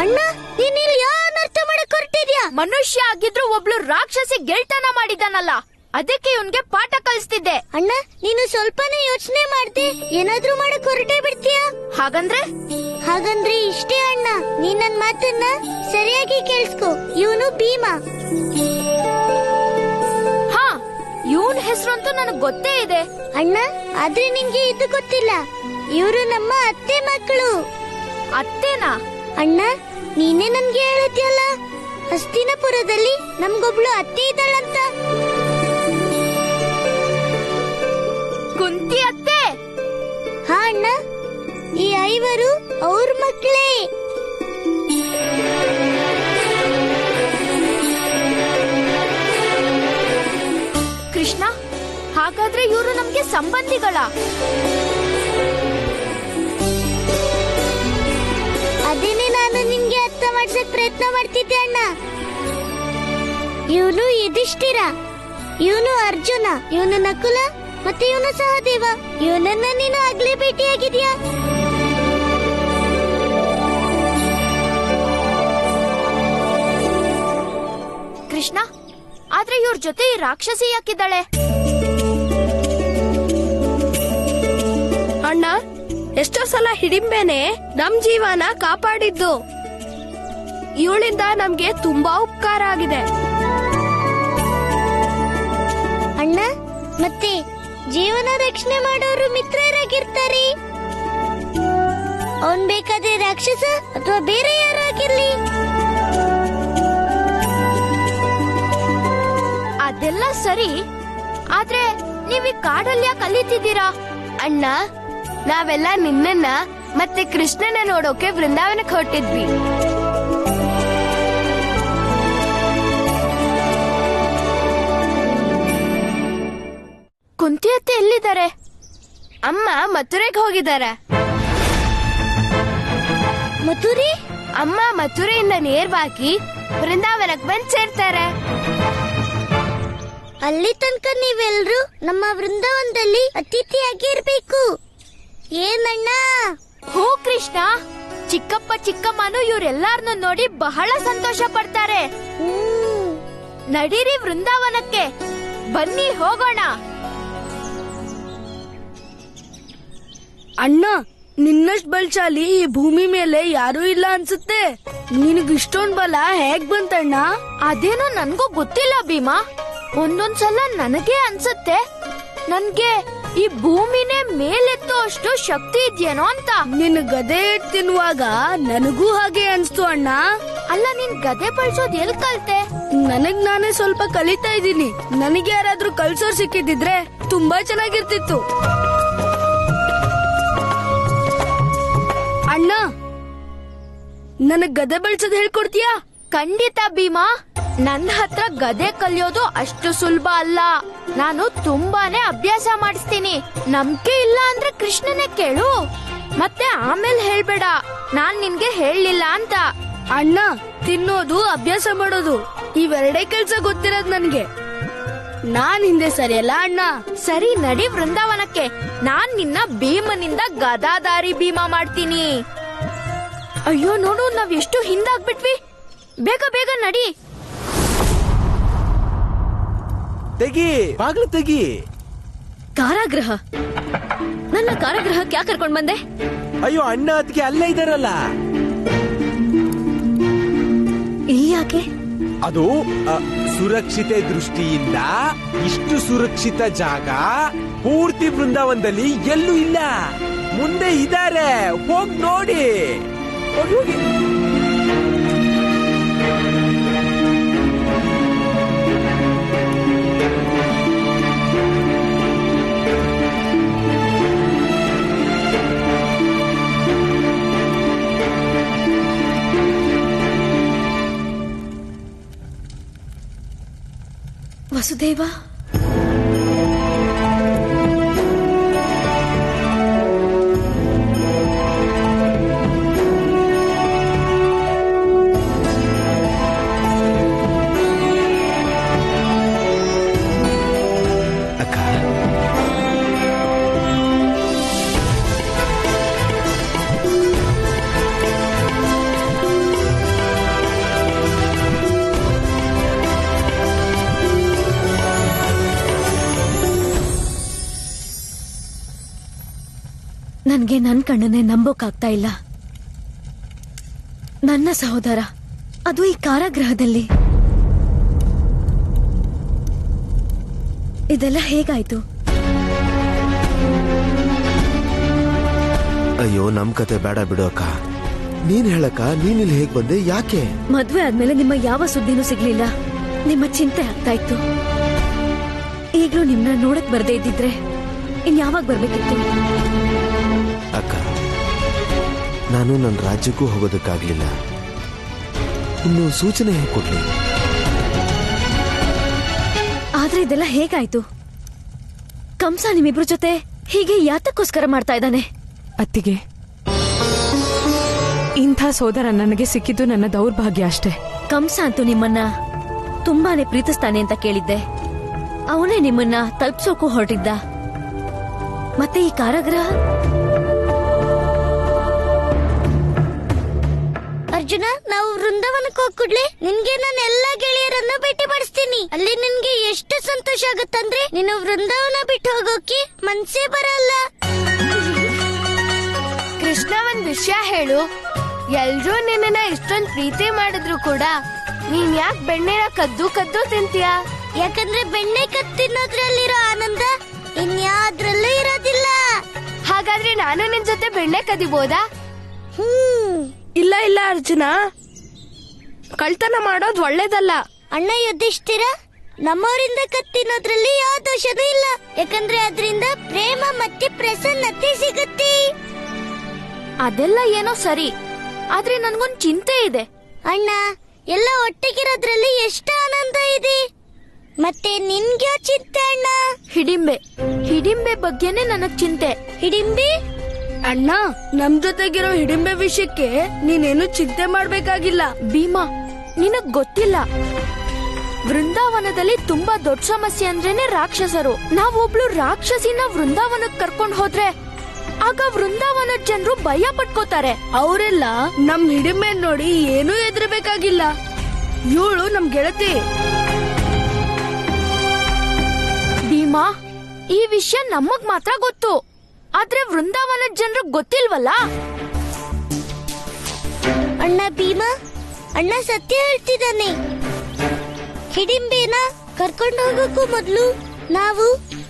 ಅಣ್ಣ, ನೀನ್ ಇಲ್ಲಿ ಯಾನ್ ಅರ್ಥ ಮಾಡಕ್ ಹೊರಟಿದ್ಯಾ? ಮನುಷ್ಯ ಆಗಿದ್ರು ಒಬ್ಳು ರಾಕ್ಷಸಿ ಗೆಳ್ತನ ಮಾಡಿದಾನಲ್ಲ, ಅದಕ್ಕೆ ಇವನ್ಗೆ ಪಾಠ ಕಲಿಸ್ತಿದ್ದೆ. ಅಣ್ಣ, ನೀನು ಸ್ವಲ್ಪನೇ ಯೋಚನೆ ಮಾಡ್ದೆ ಏನಾದ್ರೂ ಮಾಡಕ್ ಹೊರಟೇ ಬಿಡ್ತೀಯಾ? ಹಾಗಂದ್ರೆ ಇಷ್ಟೇ ಅಣ್ಣ, ನೀನ್ ನನ್ ಮಾತನ್ನ ಸರಿಯಾಗಿ ಕೇಳಿಸ್ಕೊ. ಇವನು ಭೀಮ. ಹಾ, ಇವನ್ ಹೆಸರು ಅಂತೂ ನನಗ್ ಗೊತ್ತೇ ಇದೆ ಅಣ್ಣ. ಆದ್ರೆ ನಿನ್ಗೆ ಇದು ಗೊತ್ತಿಲ್ಲ, ಇವರು ನಮ್ಮ ಅತ್ತೆ ಮಕ್ಕಳು. ಅತ್ತೇನಾ? ಅಣ್ಣ, ನೀನೇ ನನ್ಗೆ ಹೇಳಿದ್ಯಲ್ಲ, ಹಸ್ತಿನಪುರದಲ್ಲಿ ನಮ್ಗೊಬ್ಳು ಅತ್ತೆ ಇದ್ದಾಳಂತ. ಕುಂತಿ ಅತ್ತೆ? ಹಾ ಅಣ್ಣ, ಈ ಐವರು ಅವ್ರ ಮಕ್ಕಳೇ. ಕೃಷ್ಣ, ಹಾಗಾದ್ರೆ ಇವರು ನಮ್ಗೆ ಸಂಬಂಧಿಗಳ? ಅದೇನೆ ನಾನು ನಿನ್ಗೆ ಅರ್ಥ ಮಾಡ್ಸಕ್ ಪ್ರಯತ್ನ ಮಾಡ್ತಿದ್ದೆ ಅಣ್ಣ. ಇವನು ಯುಧಿಷ್ಠಿರ, ಇವನು ಅರ್ಜುನ, ಇವನು ನಕುಲ, ಮತ್ತೆ ಇವನು ಸಹದೇವ. ಇವನನ್ನ ನೀನು ಆಗ್ಲೇ ಭೇಟಿಯಾಗಿದ್ಯಾ? ಕೃಷ್ಣ, ಆದ್ರೆ ಇವ್ರ ಜೊತೆ ಈ ರಾಕ್ಷಸಿ ಯಾಕಿದ್ದಾಳೆ? ಅಣ್ಣ, ಎಷ್ಟೋ ಸಲ ಹಿಡಿಂಬೆನೆ ನಮ್ ಜೀವನ ಕಾಪಾಡಿದ್ದು. ಇವಳಿಂದ ನಮ್ಗೆ ತುಂಬಾ ಉಪಕಾರ ಆಗಿದೆ. ಅಣ್ಣ, ಮತ್ತೆ ಜೀವನ ರಕ್ಷಣೆ ಮಾಡೋರು ಮಿತ್ರರಾಗಿರ್ತಾರೆ. ಅವನ್ ಬೇಕಾದ್ರೆ ರಾಕ್ಷಸ ಅಥವಾ ಬೇರೆ ಯಾರು ಆಗಿರ್ಲಿ. ಅದೆಲ್ಲ ಸರಿ, ಆದ್ರೆ ನೀವ್ ಈ ಕಾಡಲ್ಲಿ ಯಾಕೆ ಕಲಿತಿದ್ದೀರಾ? ಅಣ್ಣ, ನಾವೆಲ್ಲ ನಿನ್ನನ್ನ ಮತ್ತೆ ಕೃಷ್ಣನ ನೋಡೋಕೆ ವೃಂದಾವನಕ್ಕೆ ಹೊರಟಿದ್ವಿ. ಕುಂತಿ ಅತ್ತೆ ಎಲ್ಲಿದ್ದಾರೆ? ಅಮ್ಮ ಮಥುರೆಗೆ ಹೋಗಿದ್ದಾರೆ. ಮಥುರೆ? ಅಮ್ಮ ಮಥುರೆಯಿಂದ ನೇರವಾಗಿ ವೃಂದಾವನಕ್ಕೆ ಬಂದ್ ಸೇರ್ತಾರೆ. ಅಲ್ಲಿ ತನಕ ನೀವೆಲ್ರೂ ನಮ್ಮ ವೃಂದಾವನದಲ್ಲಿ ಅತಿಥಿಯಾಗಿ ಇರ್ಬೇಕು. ಏನಣ್ಣ? ಹೂ ಕೃಷ್ಣ, ಚಿಕ್ಕಪ್ಪ ಚಿಕ್ಕಮ್ಮನು ಇವರೆಲ್ಲಾರನ್ನು ನೋಡಿ ಬಹಳ ಸಂತೋಷ ಪಡ್ತಾರೆ. ನಡೀರಿ ವೃಂದಾವನಕ್ಕೆ, ಬನ್ನಿ ಹೋಗೋಣ. ಅಣ್ಣ, ನಿನ್ನಷ್ಟು ಬಲಶಾಲಿ ಈ ಭೂಮಿ ಮೇಲೆ ಯಾರೂ ಇಲ್ಲ ಅನ್ಸುತ್ತೆ. ನಿನಗ್ ಇಷ್ಟೊಂದ್ ಬಲ ಹೇಗ್ ಬಂತಣ್ಣ? ಅದೇನೋ ನನ್ಗೂ ಗೊತ್ತಿಲ್ಲ ಭೀಮಾ. ಒಂದೊಂದ್ಸಲ ನನಗೆ ಅನ್ಸುತ್ತೆ ನನ್ಗೆ ಈ ಭೂಮಿನೇ ಮೇಲೆತ್ತೋ ಅಷ್ಟು ಶಕ್ತಿ ಇದೆಯೇನೋ ಅಂತ. ನಿನ್ ಗದೆ ತಿನ್ನುವಾಗ ನನಗೂ ಹಾಗೆ ಅನ್ಸ್ತು ಅಣ್ಣ. ಅಲ್ಲ, ನಿನ್ ಗದೆ ಬಳಸೋದ್ ಎಲ್ ಕಲ್ತೆ? ನನಗ್ ನಾನೇ ಸ್ವಲ್ಪ ಕಲಿತಾ ಇದ್ದೀನಿ. ನನಗೆ ಯಾರಾದ್ರೂ ಕಲ್ಸೋರ್ ಸಿಕ್ಕಿದ್ರೆ ತುಂಬಾ ಚೆನ್ನಾಗಿರ್ತಿತ್ತು. ಅಣ್ಣ, ನನಗ್ ಗದೆ ಬೆಳ್ಸೋದ್ ಹೇಳ್ಕೊಡ್ತೀಯಾ? ಖಂಡಿತ ಭೀಮಾ. ನನ್ನ ಹತ್ರ ಗದೆ ಕಲಿಯೋದು ಅಷ್ಟು ಸುಲಭ ಅಲ್ಲ. ನಾನು ತುಂಬಾನೇ ಅಭ್ಯಾಸ ಮಾಡಿಸ್ತೀನಿ. ನಂಬಿಕೆ ಇಲ್ಲ ಅಂದ್ರೆ ಕೃಷ್ಣನೇ ಕೇಳು. ಮತ್ತೆ ಆಮೇಲೆ ಹೇಳ್ಬೇಡ ನಾನ್ ನಿನ್ಗೆ ಹೇಳಲಿಲ್ಲ ಅಂತ. ಅಣ್ಣ, ತಿನ್ನೋದು ಅಭ್ಯಾಸ ಮಾಡೋದು ಇವೆರಡೇ ಕೆಲ್ಸ ಗೊತ್ತಿರೋದ್ ನನ್ಗೆ. ನಾನ್ ಹಿಂದೆ ಸರಿಯಲ್ಲ ಅಣ್ಣ. ಸರಿ, ನಡಿ ವೃಂದಾವನಕ್ಕೆ. ನಾನ್ ನಿನ್ನ ಭೀಮನಿಂದ ಗದಾದಾರಿ ಭೀಮಾ ಮಾಡ್ತೀನಿ. ಅಯ್ಯೋ ನೋಡು, ನಾವ್ ಎಷ್ಟು ಹಿಂದಾಗ್ಬಿಟ್ವಿ. ಬೇಗ ಬೇಗ ನಡಿ. ತೆಗಿ ಬಾಗ್ಲು ತೆಗಿ. ಕಾರಾಗೃಹ? ನನ್ನ ಕಾರಾಗೃಹಕ್ಕೆ ಯಾಕೆ ಕರ್ಕೊಂಡ್ ಬಂದೆ? ಅಯ್ಯೋ ಅಣ್ಣ ಅದಕ್ಕೆ ಅಲ್ಲೇ ಇದಾರಲ್ಲ. ಇಲ್ಲಿ ಯಾಕೆ? ಅದು ಸುರಕ್ಷಿತೆ ದೃಷ್ಟಿಯಿಂದ ಇಷ್ಟು ಸುರಕ್ಷಿತ ಜಾಗ ಪೂರ್ತಿ ಬೃಂದಾವನದಲ್ಲಿ ಎಲ್ಲೂ ಇಲ್ಲ. ಮುಂದೆ ಇದ್ದಾರೆ, ಹೋಗ್ ನೋಡಿ. ಹೋಗಿ. ವಸುದೇವ, ನನ್ಗೆ ನನ್ ಕಣ್ಣನ್ನೇ ನಂಬೋಕಾಗ್ತಾ ಇಲ್ಲ. ನನ್ನ ಸಹೋದರ, ಅದು ಈ ಕಾರಾಗೃಹದಲ್ಲಿ. ಇದೆಲ್ಲ ಹೇಗಾಯ್ತು? ಅಯ್ಯೋ, ನಮ್ ಕತೆ ಬೇಡ ಬಿಡು ಅಕ್ಕ. ನೀನ್ ಹೇಳಕ್ಕ, ನೀನಿಲ್ಲಿ ಹೇಗ್ ಬಂದೆ? ಯಾಕೆ? ಮದ್ವೆ ಆದ್ಮೇಲೆ ನಿಮ್ಮ ಯಾವ ಸುದ್ದಿನೂ ಸಿಗ್ಲಿಲ್ಲ. ನಿಮ್ಮ ಚಿಂತೆ ಆಗ್ತಾ ಇತ್ತು. ಈಗ್ಲೂ ನಿಮ್ನ ನೋಡಕ್ ಬರ್ದೇ ಇದ್ದಿದ್ರೆ ಇನ್ಯಾವಾಗ ಬರ್ಬೇಕಿತ್ತು? ಅಕ್ಕ, ನಾನು ನನ್ನ ರಾಜ್ಯಕ್ಕೂ ಹೋಗೋದಕ್ಕಾಗ್ಲಿಲ್ಲ. ಇನ್ನು ಸೂಚನೆ ಹೇಗೆ ಕೊಡ್ಲಿ? ಆದ್ರೆ ಇದೆಲ್ಲ ಹೇಗಾಯ್ತು? ಕಂಸ ನಿಮ್ಮಿಬ್ರ ಜೊತೆ ಹೀಗೆ ಯಾತಕ್ಕೋಸ್ಕರ ಮಾಡ್ತಾ ಇದ್ದಾನೆ? ಅತ್ತಿಗೆ, ಇಂಥ ಸೋದರ ನನಗೆ ಸಿಕ್ಕಿದ್ದು ನನ್ನ ದೌರ್ಭಾಗ್ಯ ಅಷ್ಟೇ. ಕಂಸ ಅಂತೂ ನಿಮ್ಮನ್ನ ತುಂಬಾನೇ ಪ್ರೀತಿಸ್ತಾನೆ ಅಂತ ಕೇಳಿದ್ದೆ. ಅವನೇ ನಿಮ್ಮನ್ನ ತಲುಪ್ಸೋಕು ಹೊರಟಿದ್ದ. ಮತ್ತೆ ಈ ಕಾರಾಗೃಹ? ಅರ್ಜುನ, ನಾವು ವೃಂದಾವನಕ್ಕೆ ಹೋಗ್ಕೊಡ್ಲೆ ನಿನ್ಗೆ ನಾನು ಎಲ್ಲಾ ಗೆಳೆಯರನ್ನ ಭೇಟಿ ಮಾಡಿಸ್ತೀನಿ. ಅಲ್ಲಿ ನಿನ್ಗೆ ಎಷ್ಟು ಸಂತೋಷ ಆಗುತ್ತಂದ್ರೆ ನೀನು ವೃಂದಾವನ ಬಿಟ್ಟು ಹೋಗೋಕೆ ಮನ್ಸೇ ಬರಲ್ಲ. ಕೃಷ್ಣ, ಒಂದ್ ವಿಷಯ ಹೇಳು. ಎಲ್ರೂ ನಿನ್ನ ಇಷ್ಟೊಂದ್ ಪ್ರೀತಿ ಮಾಡಿದ್ರು ಕೂಡ ನೀನ್ ಯಾಕೆ ಬೆಣ್ಣೆನ ಕದ್ದು ಕದ್ದು ತಿಂತೀಯ? ಯಾಕಂದ್ರೆ ಬೆಣ್ಣೆ ಕದ್ದು ತಿನ್ನೋದ್ರಲ್ಲಿರೋ ಆನಂದ ಇನ್ಯಾದ್ರಲ್ಲೂ ಇರೋದಿಲ್ಲ. ಹಾಗಾದ್ರೆ ನಾನು ನಿನ್ ಜೊತೆ ಬೆಣ್ಣೆ ಕದಿಬೋದಾ? ಇಲ್ಲ ಇಲ್ಲ ಅರ್ಜುನ, ಕಳ್ತನ ಮಾಡೋದು ಒಳ್ಳೇದಲ್ಲ. ಅಣ್ಣ ಯುಧಿಷ್ಠಿರ, ನಮ್ಮವರಿಂದ ಕತ್ತಿನೋದ್ರಲ್ಲಿ ಯಾವ ದೋಷನೂ ಇಲ್ಲ. ಯಾಕಂದ್ರೆ ಅದರಿಂದ ಪ್ರೇಮ ಮತ್ತೆ ಪ್ರಸನ್ನತೆ ಸಿಗುತ್ತೆ. ಅದೆಲ್ಲ ಏನೋ ಸರಿ, ಆದ್ರೆ ನನ್ಗೊಂದ್ ಚಿಂತೆ ಇದೆ. ಅಣ್ಣ, ಎಲ್ಲ ಒಟ್ಟಿಗಿರೋದ್ರಲ್ಲಿ ಎಷ್ಟು ಆನಂದ ಇದೆ. ಮತ್ತೆ ನಿನ್ಗೆ ಚಿಂತೆ ಅಣ್ಣ? ಹಿಡಿಂಬೆ ಬಗ್ಗೆನೆ ನನಗ್ ಚಿಂತೆ. ಹಿಡಿಂಬೆ? ಅಣ್ಣ, ನಮ್ ಜೊತೆಗಿರೋ ಹಿಡಿಂಬೆ ವಿಷಯಕ್ಕೆ ನೀನೇನು ಚಿಂತೆ ಮಾಡ್ಬೇಕಾಗಿಲ್ಲ. ಭೀಮಾ, ನಿನಗ್ ಗೊತ್ತಿಲ್ಲ, ವೃಂದಾವನದಲ್ಲಿ ತುಂಬಾ ದೊಡ್ಡ ಸಮಸ್ಯೆ ಅಂದ್ರೇನೆ ರಾಕ್ಷಸರು. ನಾವೊಬ್ಳು ರಾಕ್ಷಸಿನ ವೃಂದಾವನಕ್ ಕರ್ಕೊಂಡ್ ಹೋದ್ರೆ ಆಗ ವೃಂದಾವನದ ಜನರು ಭಯ ಪಟ್ಕೋತಾರೆ. ಅವರೆಲ್ಲ ನಮ್ ಹಿಡಿಂಬೆ ನೋಡಿ ಏನೂ ಹೆದರ್ಬೇಕಾಗಿಲ್ಲ. ಇವಳು ನಮ್ ಗೆಳತಿ. ಭೀಮಾ, ಈ ವಿಷಯ ನಮಗ್ ಮಾತ್ರ ಗೊತ್ತು, ಆದ್ರೆ ವೃಂದಾವನದ ಜನರು ಗೊತ್ತಿಲ್ವಲ್ಲ. ಅಣ್ಣ ಭೀಮಾ, ಅಣ್ಣ ಸತ್ಯ ಹೇಳ್ತಿದ್ದಾನೆ. ಹಿಡಿಂಬೆನ ಕರ್ಕೊಂಡು ಹೋಗೋಕ್ಕೂ ಮೊದ್ಲು ನಾವು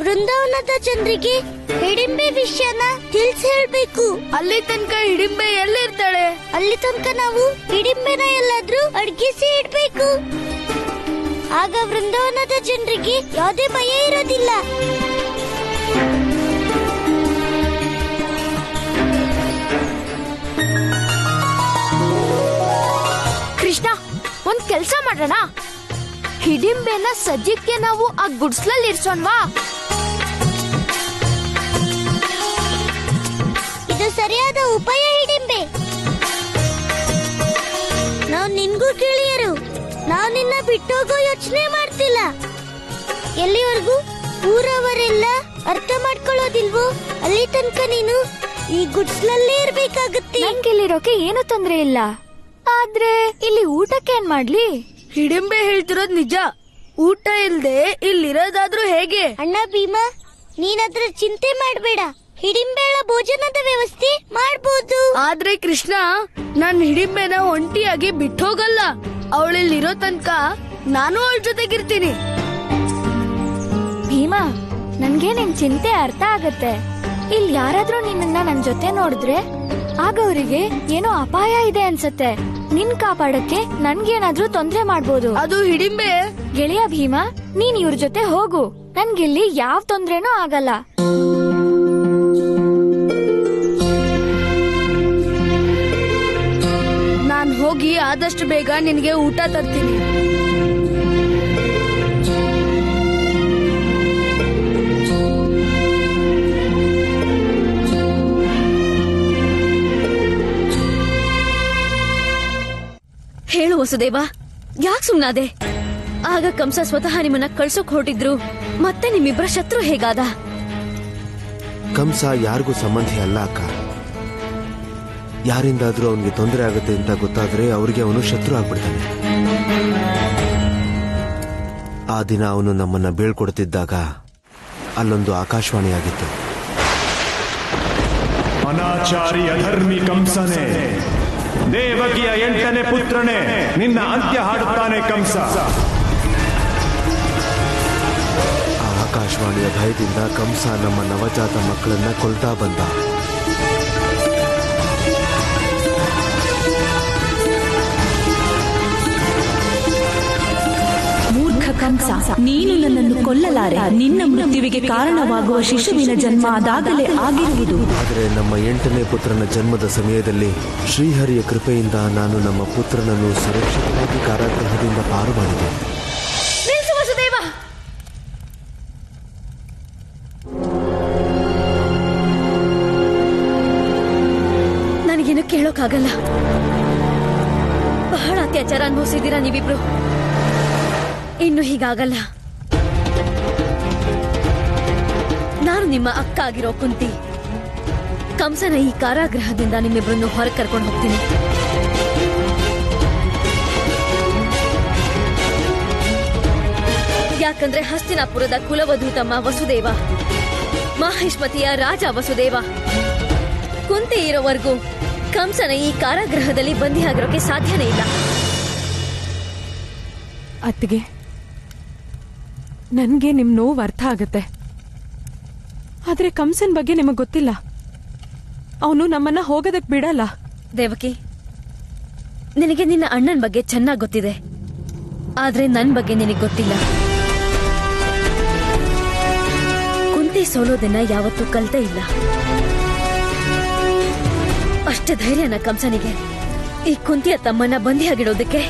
ವೃಂದಾವನದ ಜನರಿಗೆ ಹಿಡಿಂಬೆ ವಿಷಯನ ತಿಳಿಸಿ ಹೇಳ್ಬೇಕು. ಅಲ್ಲಿ ತನಕ ಹಿಡಿಂಬೆ ಎಲ್ಲಿರ್ತಾಳೆ? ಅಲ್ಲಿ ತನಕ ನಾವು ಹಿಡಿಂಬೆನ ಎಲ್ಲಾದ್ರೂ ಅಡ್ಗಿಸಿ ಇಡ್ಬೇಕು. ಆಗ ವೃಂದಾವನದ ಜನರಿಗೆ ಯಾವುದೇ ಭಯ ಇರೋದಿಲ್ಲ. ಒಂದ್ ಕೆಲ್ಸ ಮಾಡೋಣ, ಹಿಡಿಂಬೆನ ಸದ್ಯಕ್ಕೆ ನಾವು ಆ ಗುಡ್ಸ್ಲಲ್ಲಿ ಇರ್ಸೋಣ್ವಾ? ಇದು ಸರಿಯಾದ ಉಪಾಯ ಹಿಡಿಂಬೆ. ನಾವು ನಿನ್ಗೂ ಗೆಳೆಯರು, ನಾವು ನಿನ್ನ ಬಿಟ್ಟೋಗೋ ಯೋಚನೆ ಮಾಡ್ತಿಲ್ಲ. ಎಲ್ಲಿವರೆಗೂ ಊರವರೆಲ್ಲ ಅರ್ಥ ಮಾಡ್ಕೊಳ್ಳೋದಿಲ್ವೋ ಅಲ್ಲಿ ತನಕ ನೀನು ಈ ಗುಡ್ಸ್ಲಲ್ಲೇ ಇರ್ಬೇಕಾಗುತ್ತೆ. ನಂಗಿಲ್ಲಿರೋಕೆ ಏನು ತೊಂದ್ರೆ ಇಲ್ಲ, ಆದ್ರೆ ಇಲ್ಲಿ ಊಟಕ್ಕೆ ಏನ್ ಮಾಡ್ಲಿ? ಹಿಡಿಂಬೆ ಹೇಳ್ತಿರೋದ್ ನಿಜ. ಊಟ ಇಲ್ದೆ ಇಲ್ಲಿರೋದಾದ್ರೂ ಹೇಗೆ? ಅಣ್ಣ ಭೀಮಾ, ನೀನದ್ರ ಚಿಂತೆ ಮಾಡ್ಬೇಡ, ಹಿಡಿಂಬೆಳ ಭೋಜನದ ವ್ಯವಸ್ಥೆ ಮಾಡ್ಬೋದು. ಆದ್ರೆ ಕೃಷ್ಣ, ನಾನ್ ಹಿಡಿಂಬೆನ ಒಂಟಿಯಾಗಿ ಬಿಟ್ಟೋಗಲ್ಲ. ಅವಳಿಲ್ಲಿರೋ ತನಕ ನಾನು ಅವಳ ಜೊತೆಗಿರ್ತೀನಿ. ಭೀಮಾ, ನನ್ಗೆ ನಿನ್ ಚಿಂತೆ ಅರ್ಥ ಆಗತ್ತೆ. ಇಲ್ಲಿ ಯಾರಾದ್ರೂ ನಿನ್ನ ನನ್ ಜೊತೆ ನೋಡಿದ್ರೆ ಆಗ ಅವರಿಗೆ ಏನೋ ಅಪಾಯ ಇದೆ ಅನ್ಸತ್ತೆ. ನಿನ್ ಕಾಪಾಡಕ್ಕೆ ನನ್ಗೇನಾದ್ರೂ ತೊಂದ್ರೆ ಮಾಡ್ಬೋದು. ಅದು ಹಿಡಿಂಬೆ. ಗೆಳೆಯ ಭೀಮಾ, ನೀನ್ ಇವ್ರ ಜೊತೆ ಹೋಗು, ನನ್ಗಿಲ್ಲಿ ಯಾವ ತೊಂದ್ರೆನೂ ಆಗಲ್ಲ. ನಾನ್ ಹೋಗಿ ಆದಷ್ಟು ಬೇಗ ನಿನಗೆ ಊಟ ತರ್ತೀನಿ. ಹೇಳು ವಸುದೇವ, ಯಾಕೆ ಸುಮ್ನಾದೆ? ಆಗ ಕಂಸ ಸ್ವತಃ ನಿಮ್ಮನ್ನ ಕಳ್ಸೋಕ್ ಹೊರಟಿದ್ರು, ಮತ್ತೆ ನಿಮ್ಮಿಬ್ಬರ ಶತ್ರು ಹೇಗಾದ? ಕಂಸ ಯಾರಿಗೂ ಸಂಬಂಧಿ ಅಲ್ಲ ಅಕ್ಕ. ಯಾರಿಂದಾದ್ರೂ ಅವನಿಗೆ ತೊಂದರೆ ಆಗುತ್ತೆ ಅಂತ ಗೊತ್ತಾದ್ರೆ ಅವ್ರಿಗೆ ಅವನು ಶತ್ರು ಆಗ್ಬಿಡ್ತಾನೆ. ಆ ದಿನ ಅವನು ನಮ್ಮನ್ನ ಬೀಳ್ಕೊಡ್ತಿದ್ದಾಗ ಅಲ್ಲೊಂದು ಆಕಾಶವಾಣಿ ಆಗಿತ್ತು. ಅನಾಚಾರಿ ಅಧರ್ಮಿ ಕಂಸನೇ, ದೇವಕಿಯ 8ನೇ ಪುತ್ರನೇ, ನಿನ್ನ ಅಂತ್ಯ ಹಾಡುತ್ತಾನೆ ಕಂಸ. ಆ ಆಕಾಶವಾಣಿಯ ಭಯದಿಂದ ಕಂಸ ನಮ್ಮ ನವಜಾತ ಮಕ್ಕಳನ್ನ ಕೊಲ್ತಾ ಬಂದ. ಮೂರ್ಖ ಕಂಸ, ನೀನು ನನ್ನನ್ನು ಕೊಲ್ಲಲಾರೆ. ನಿನ್ನ ಮೃತ್ಯುವಿಗೆ ಕಾರಣವಾಗುವ ಶಿಶುವಿನ ಜನ್ಮ ಅದಾಗಲೇ ಆಗಿರುವುದು. ಆದರೆ ನಮ್ಮ 8ನೇ ಪುತ್ರನ ಜನ್ಮದ ಸಮಯದಲ್ಲಿ ಶ್ರೀಹರಿಯ ಕೃಪೆಯಿಂದ ನಾನು ನಮ್ಮ ಪುತ್ರನನ್ನು ಸುರಕ್ಷಿತವಾಗಿ ಕಾರಾಗೃಹದಿಂದ ಪಾರು ಮಾಡಿದೆ. ವಸುದೇವ, ನನಗೇನು ಕೇಳೋಕ್ಕಾಗಲ್ಲ. ಬಹಳ ಅತ್ಯಾಚಾರ ಅನುಭವಿಸಿದ್ದೀರಾ ನೀವಿಬ್ರು. ಇನ್ನು ಹೀಗಾಗಲ್ಲ. ನಾನು ನಿಮ್ಮ ಅಕ್ಕ ಆಗಿರೋ ಕುಂತಿ. ಕಂಸನ ಈ ಕಾರಾಗೃಹದಿಂದ ನಿಮ್ಮಿಬ್ಬರನ್ನು ಹೊರಗೆ ಕರ್ಕೊಂಡು ಹೋಗ್ತೀನಿ. ಯಾಕಂದ್ರೆ ಹಸ್ತಿನಾಪುರದ ಕುಲವಧು ತಮ್ಮ ವಸುದೇವ, ಮಾಹಿಷ್ಮತಿಯ ರಾಜ ವಸುದೇವ, ಕುಂತಿ ಇರೋವರೆಗೂ ಕಂಸನ ಈ ಕಾರಾಗೃಹದಲ್ಲಿ ಬಂದಿಯಾಗಿರೋಕೆ ಸಾಧ್ಯನೇ ಇಲ್ಲ. ಅತ್ತಿಗೆ, ನನ್ಗೆ ನಿಮ್ ನೋವು ಅರ್ಥ ಆಗತ್ತೆ. ಆದ್ರೆ ಕಂಸನ್ ಬಗ್ಗೆ ನಿಮಗ್ ಗೊತ್ತಿಲ್ಲ. ಅವನು ನಮ್ಮನ್ನ ಹೋಗೋದಕ್ ಬಿಡಲ್ಲ. ದೇವಕಿ, ನಿನಗೆ ನಿನ್ನ ಅಣ್ಣನ ಬಗ್ಗೆ ಚೆನ್ನಾಗಿ ಗೊತ್ತಿದೆ, ಆದ್ರೆ ನನ್ ಬಗ್ಗೆ ನಿನಗೆ ಗೊತ್ತಿಲ್ಲ. ಕುಂತಿ ಸೋಲೋದನ್ನ ಯಾವತ್ತೂ ಕಲ್ತೇ ಇಲ್ಲ. ಅಷ್ಟೇ ಧೈರ್ಯನ ಕಂಸನಿಗೆ ಈ ಕುಂತಿಯ ತಮ್ಮನ್ನ ಬಂದಿಯಾಗಿಡೋದಕ್ಕೆ?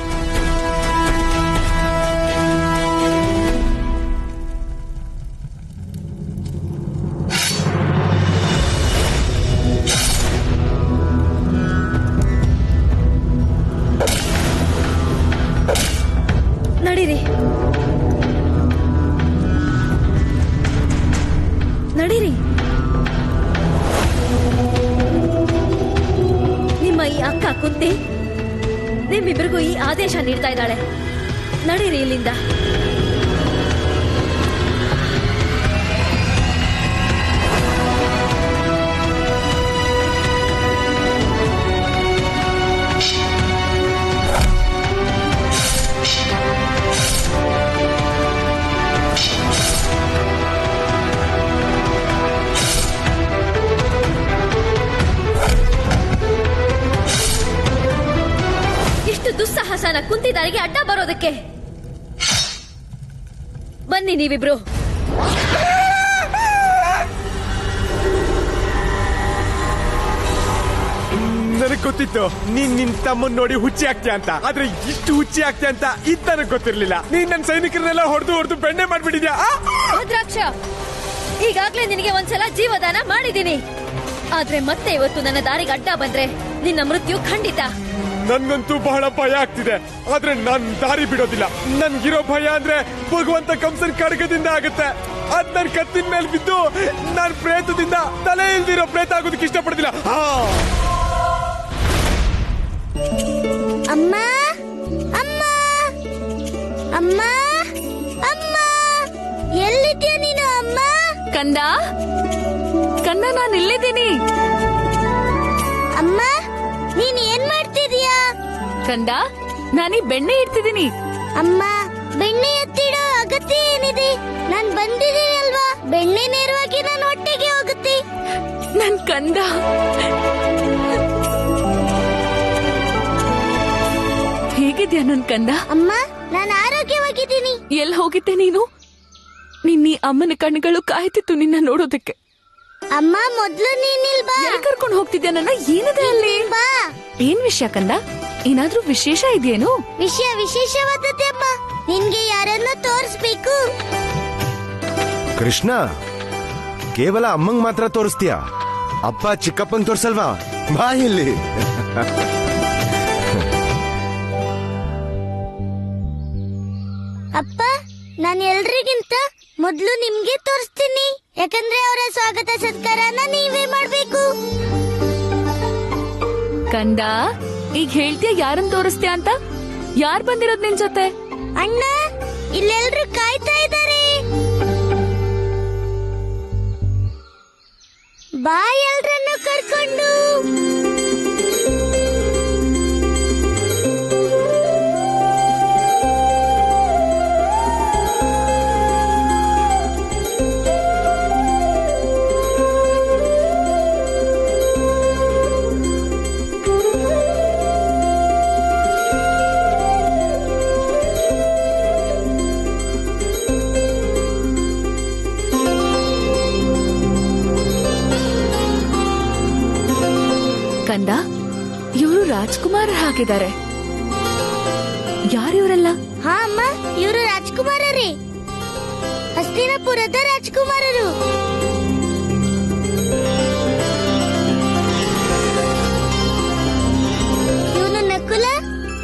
ನಡೀರಿ, ನಡೀರಿ. ನಿಮ್ಮ ಈ ಅಕ್ಕ ಕುಂತಿ ನಿಮ್ಮಿಬ್ಬರಿಗೂ ಈ ಆದೇಶ ನೀಡ್ತಾ ಇದ್ದಾಳೆ. ನಡೀರಿ ಇಲ್ಲಿಂದ. ದುಸ್ಸಾಹಸನ ಕುಂತಿದಾರಿಗೆ ಅಡ್ಡ ಬರೋದಕ್ಕೆ? ಬನ್ನಿ ನೀವಿಬ್ರು. ನನಗ್ ಗೊತ್ತಿತ್ತು ನೀನ್ ನಿನ್ ತಮ್ಮನ್ ನೋಡಿ ಹುಚ್ಚಿ ಆಗ್ತೀಯ ಅಂತ, ಆದ್ರೆ ಇಷ್ಟು ಹುಚ್ಚಿ ಆಗ್ತೀಯ ಅಂತ ಇದ್ ನನಗ್ ಗೊತ್ತಿರ್ಲಿಲ್ಲ. ನೀನ್ ನನ್ ಸೈನಿಕರನ್ನೆಲ್ಲ ಹೊಡೆದು ಬೆಣ್ಣೆ ಮಾಡ್ಬಿಟ್ಟಿದ್ಯಾ. ರುದ್ರಾಕ್ಷ, ಈಗಾಗ್ಲೇ ನಿನಗೆ ಒಂದ್ಸಲ ಜೀವದಾನ ಮಾಡಿದೀನಿ, ಆದ್ರೆ ಮತ್ತೆ ಇವತ್ತು ನನ್ನ ದಾರಿಗೆ ಅಡ್ಡ ಬಂದ್ರೆ ನಿನ್ನ ಮೃತ್ಯು ಖಂಡಿತ. ನನ್ಗಂತೂ ಬಹಳ ಭಯ ಆಗ್ತಿದೆ, ಆದ್ರೆ ನಾನ್ ದಾರಿ ಬಿಡೋದಿಲ್ಲ. ನನ್ಗಿರೋ ಭಯ ಅಂದ್ರೆ ಭಗವಂತ ಕಂಸನ್ ಖಡ್ಗದಿಂದ ಆಗುತ್ತೆ. ಅದ್ ನನ್ ಕತ್ತಿನ ಮೇಲೆ ಬಿದ್ದು ನಾನ್ ಪ್ರೇತದಿಂದ ತಲೆ ಇಲ್ದಿರೋ ಪ್ರೇತ ಆಗೋದಕ್ಕೆ ಇಷ್ಟಪಡ್ತಿಲ್ಲ. ಅಮ್ಮ ಅಮ್ಮ ಅಮ್ಮ ಅಮ್ಮ, ಎಲ್ಲಿದ್ಯಾ ನೀನು ಅಮ್ಮ? ಕಂದ ಕಂದ, ನಾನು ಇಲ್ಲಿದ್ದೀನಿ. ಅಮ್ಮ, ನೀನ್ ಏನ್ ಮಾಡ್ತಿದೀಯಾ? ಕಂದ, ನಾನೀ ಬೆಣ್ಣೆ ಇಡ್ತಿದ್ದೀನಿ. ಅಮ್ಮ, ಬೆಣ್ಣೆ ಎತ್ತಿಡೋ ಅಗತ್ಯ ಏನಿದೆ? ನಾನ್ ಬಂದಿದ್ದೀನಿ ಅಲ್ವಾ, ಬೆಣ್ಣೆ ನೇರವಾಗಿ ನನ್ನ ಹೊಟ್ಟೆಗೆ ಹೋಗುತ್ತೆ. ನನ್ ಕಂದ, ಹೇಗಿದ್ಯಾ ನನ್ ಕಂದ? ಅಮ್ಮ, ನಾನು ಆರೋಗ್ಯವಾಗಿದ್ದೀನಿ. ಎಲ್ಲಿ ಹೋಗಿದ್ದೆ ನೀನು? ನಿನ್ನ ಅಮ್ಮನ ಕಣ್ಣುಗಳು ಕಾಯ್ತಿತ್ತು ನಿನ್ನ ನೋಡೋದಕ್ಕೆ. ಅಮ್ಮ, ಮೊದ್ಲು ನೀನಿಲ್ಬಾ. ಕರ್ಕೊಂಡು ಹೋಗ್ತಿದ್ಯಾ ನನ್ನ? ಏನಿದೆ ಅಲ್ಲಿ? ಬಾ. ಏನ್ ವಿಷಯ ಕಂದ? ಏನಾದ್ರೂ ವಿಶೇಷ ಇದೆಯೇನು? ವಿಶೇಷವಾದದ್ದೇ ಅಮ್ಮ. ನಿನ್ಗೆ ಯಾರನ್ನ ತೋರಿಸ್ಬೇಕು. ಕೃಷ್ಣ, ಕೇವಲ ಅಮ್ಮಂಗ್ ಮಾತ್ರ ತೋರಿಸ್ತೀಯಾ? ಅಪ್ಪ ಚಿಕ್ಕಪ್ಪಂಗ್ ತೋರ್ಸಲ್ವಾ? ಬಾ ಇಲ್ಲಿ. ಅಪ್ಪ, ನಾನು ಎಲ್ರಿಗಿಂತ ಮೊದ್ಲು ನಿಮ್ಗೆ ತೋರಿಸ್ತೀನಿ, ಯಾಕಂದ್ರೆ ಅವರ ಸ್ವಾಗತ ಸತ್ಕಾರನ ನೀವೇ ಮಾಡ್ಬೇಕು. ಕಂದ, ಈಗ ಹೇಳ್ತೀಯ ಯಾರನ್ನ ತೋರಿಸ್ತೀಯ ಅಂತ? ಯಾರ್ ಬಂದಿರೋದ್ ನಿನ್ ಜೊತೆ? ಅಣ್ಣ, ಇಲ್ಲೆಲ್ರು ಕಾಯ್ತಾ ಇದ್ದಾರೆ. ಬಾ, ಎಲ್ರನ್ನು ಕರ್ಕೊಂಡು. ಕಂದ, ಇವರು ರಾಜ್ಕುಮಾರ್ ಹಾಕಿದ್ದಾರೆ. ಯಾರಿವರೆಲ್ಲ? ಹಾ ಅಮ್ಮ, ಇವರು ರಾಜ್ಕುಮಾರರೇ, ಹಸ್ತಿನಾಪುರದ ರಾಜ್ಕುಮಾರರು. ಇವನು ನಕುಲ,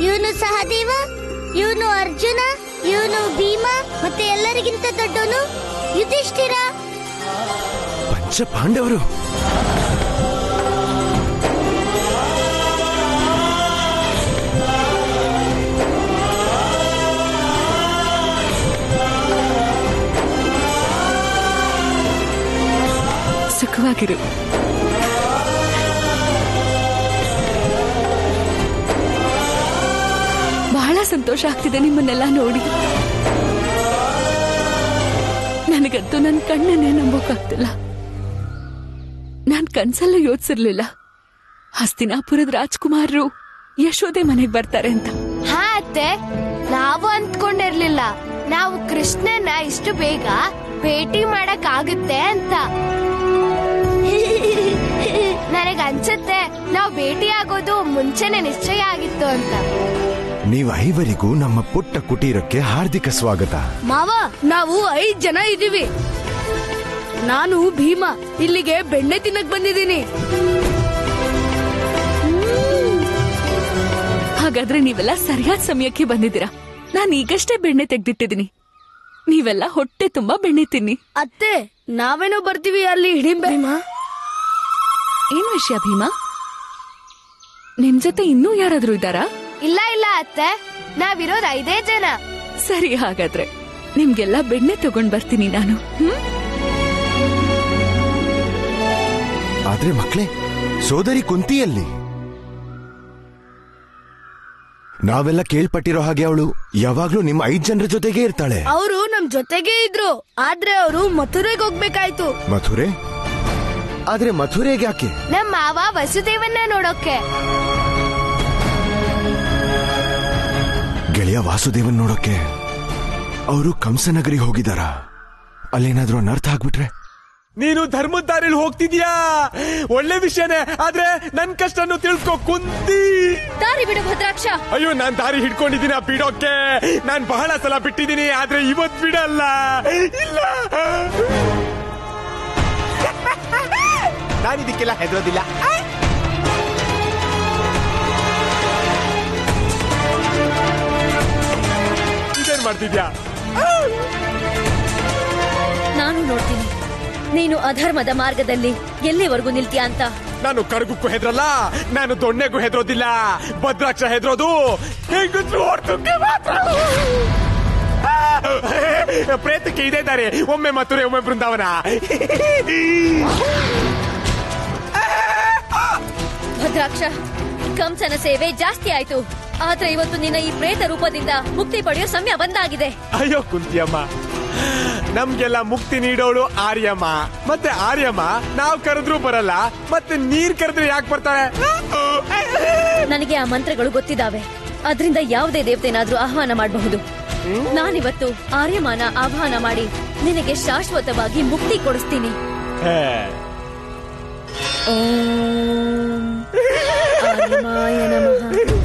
ಇವನು ಸಹದೇವ, ಇವನು ಅರ್ಜುನ, ಇವನು ಭೀಮ, ಮತ್ತೆ ಎಲ್ಲರಿಗಿಂತ ದೊಡ್ಡವನು ಯುಧಿಷ್ಠಿರ. ಪಂಚ ಪಾಂಡವರು. ಸುಖವಾಗಿರು. ಬಹಳ ಸಂತೋಷ ಆಗ್ತಿದೆ ನಿಮ್ಮನ್ನೆಲ್ಲ ನೋಡಿ. ನನಗಂತೂ ನನ್ನ ಕಣ್ಣನ್ನೇ ನಂಬೋಕಾಗ್ತಿಲ್ಲ. ನಾನ್ ಕನ್ಸಲ್ಲೂ ಯೋಚಿಸಿರ್ಲಿಲ್ಲ ಹಸ್ತಿನಾಪುರದ ರಾಜ್ಕುಮಾರರು ಯಶೋದೆ ಮನೆಗ್ ಬರ್ತಾರೆ ಅಂತ. ಹಾ ಅತ್ತೆ, ನಾವು ಅಂದ್ಕೊಂಡಿರ್ಲಿಲ್ಲ ನಾವು ಕೃಷ್ಣನ ಇಷ್ಟು ಬೇಗ ಭೇಟಿ ಮಾಡಕ್ ಆಗುತ್ತೆ ಅಂತ. ನನಗ್ ಅನ್ಸುತ್ತೆ ನಾವು ಭೇಟಿ ಆಗೋದು ಮುಂಚೆನೆ ನಿಶ್ಚಯ ಆಗಿತ್ತು ಅಂತ. ನೀವೈವರಿಗೂ ನಮ್ಮ ಪುಟ್ಟ ಕುಟೀರಕ್ಕೆ ಹಾರ್ದಿಕ ಸ್ವಾಗತ. ಮಾವ, ನಾವು 5 ಜನ ಇದೀವಿ. ನಾನು ಭೀಮ, ಇಲ್ಲಿಗೆ ಬೆಣ್ಣೆ ತಿನ್ನಕ್ ಬಂದಿದ್ದೀನಿ. ಹಾಗಾದ್ರೆ ನೀವೆಲ್ಲ ಸರಿಯಾದ ಸಮಯಕ್ಕೆ ಬಂದಿದ್ದೀರಾ. ನಾನು ಈಗಷ್ಟೇ ಬೆಣ್ಣೆ ತೆಗ್ದಿಟ್ಟಿದ್ದೀನಿ. ನೀವೆಲ್ಲ ಹೊಟ್ಟೆ ತುಂಬಾ ಬೆಣ್ಣೆ ತಿನ್ನಿ. ಅತ್ತೆ, ನಾವೇನೋ ಬರ್ತೀವಿ ಅಲ್ಲಿ ಹಿಡಿಂಬೆ. ಏನ್ ವಿಷಯ ಭೀಮಾ? ನಿಮ್ ಜೊತೆ ಇನ್ನೂ ಯಾರಾದ್ರೂ ಇದ್ದಾರಾ? ಇಲ್ಲ ಇಲ್ಲ ಅತ್ತೆ, ನಾವಿರೋದ್ 5 ಜನ. ಸರಿ, ಹಾಗಾದ್ರೆ ನಿಮ್ಗೆಲ್ಲ ಬೆಣ್ಣೆ ತಗೊಂಡ್ ಬರ್ತೀನಿ ನಾನು. ಆದ್ರೆ ಮಕ್ಳೇ, ಸೋದರಿ ಕುಂತಿಯಲ್ಲಿ ನಾವೆಲ್ಲ ಕೇಳ್ಪಟ್ಟಿರೋ ಹಾಗೆ ಅವಳು ಯಾವಾಗ್ಲೂ ನಿಮ್ಮ 5 ಜನರ ಜೊತೆಗೆ ಇರ್ತಾಳೆ. ಅವರು ನಮ್ ಜೊತೆಗೆ ಇದ್ರು, ಆದ್ರೆ ಅವರು ಮಥುರೆಗೆ ಹೋಗ್ಬೇಕಾಯ್ತು. ಮಥುರೆ? ಆದ್ರೆ ಮಥುರೆಗೆ ಯಾಕೆ? ನಮ್ಮ ಮಾವ ವಸುದೇವನ್ನ ನೋಡೋಕೆ. ಗೆಳೆಯ ವಾಸುದೇವನ್ ನೋಡೋಕೆ ಅವರು ಕಂಸನಗರಿಗೆ ಹೋಗಿದಾರ? ಅಲ್ಲೇನಾದ್ರೂ ಅನರ್ಥ ಆಗ್ಬಿಟ್ರೆ? ನೀನು ಧರ್ಮದ ದಾರಿಲಿ ಹೋಗ್ತಿದ್ಯಾ, ಒಳ್ಳೆ ವಿಷಯನೇ. ಆದ್ರೆ ನನ್ ಕಷ್ಟನು ತಿಳ್ಕೊ ಕುಂತಿ. ದಾರಿ ಬಿಡು ಭದ್ರಾಕ್ಷ. ಅಯ್ಯೋ, ನಾನ್ ದಾರಿ ಹಿಡ್ಕೊಂಡಿದ್ದೀನಿ ಬಿಡೋಕೆ. ನಾನ್ ಬಹಳ ಸಲ ಬಿಟ್ಟಿದ್ದೀನಿ, ಆದ್ರೆ ಇವತ್ ಬಿಡಲ್ಲ. ಇಲ್ಲ, ನಾನಿದಕ್ಕೆಲ್ಲ ಹೆದರೋದಿಲ್ಲ. ಇದೇನ್ ಮಾಡ್ತಿದ್ಯಾ? ನಾನು ನೋಡ್ತೀನಿ ನೀನು ಅಧರ್ಮದ ಮಾರ್ಗದಲ್ಲಿ ಎಲ್ಲಿವರೆಗೂ ನಿಲ್ತೀಯ ಅಂತ. ನಾನು ಕಡಗಕ್ಕೂ ಹೆದ್ರಲ್ಲ, ನಾನು ದೊಣ್ಣೆಗೂ ಹೆದರೋದಿಲ್ಲ. ಭದ್ರಾಕ್ಷ ಹೆದರೋದು ಹೆಂಗಸ್ರು ಹೊರತಕ್ಕೆ ಮಾತ್ರ. ಪ್ರೇತಕ್ಕೆ ಇದೇ ದಾರಿ, ಒಮ್ಮೆ ಮಥುರೆ ಒಮ್ಮೆ ಬೃಂದಾವನ. ಭದ್ರಾಕ್ಷ, ಕಂಸನ ಸೇವೆ ಜಾಸ್ತಿ ಆಯ್ತು. ಆದ್ರೆ ಇವತ್ತು ನಿನ್ನ ಈ ಪ್ರೇತ ರೂಪದಿಂದ ಮುಕ್ತಿ ಪಡೆಯೋ ಸಮಯ ಬಂದಾಗಿದೆ. ಅಯ್ಯೋ ಕುಂತಿಯಮ್ಮ, ನಮ್ಗೆಲ್ಲ ಮುಕ್ತಿ ನೀಡೋಳು ಆರ್ಯಮ್ಮ. ಮತ್ತೆ ಆರ್ಯಮ್ಮ ನಾವ್ ಕರೆದ್ರೂ ಬರಲ್ಲ, ಮತ್ತೆ ನೀರ್ ಕರೆದ್ರೆ ಯಾಕೆ ಬರ್ತಾರೆ? ನನಗೆ ಆ ಮಂತ್ರಗಳು ಗೊತ್ತಿದ್ದಾವೆ. ಅದರಿಂದ ಯಾವುದೇ ದೇವತೆನಾದ್ರೂ ಆಹ್ವಾನ ಮಾಡಬಹುದು. ನಾನಿವತ್ತು ಆರ್ಯಮಾನ ಆಹ್ವಾನ ಮಾಡಿ ನಿನಗೆ ಶಾಶ್ವತವಾಗಿ ಮುಕ್ತಿ ಕೊಡಿಸ್ತೀನಿ. ಓಂ ಆರ್ಯಮಾಯ ನಮಃ.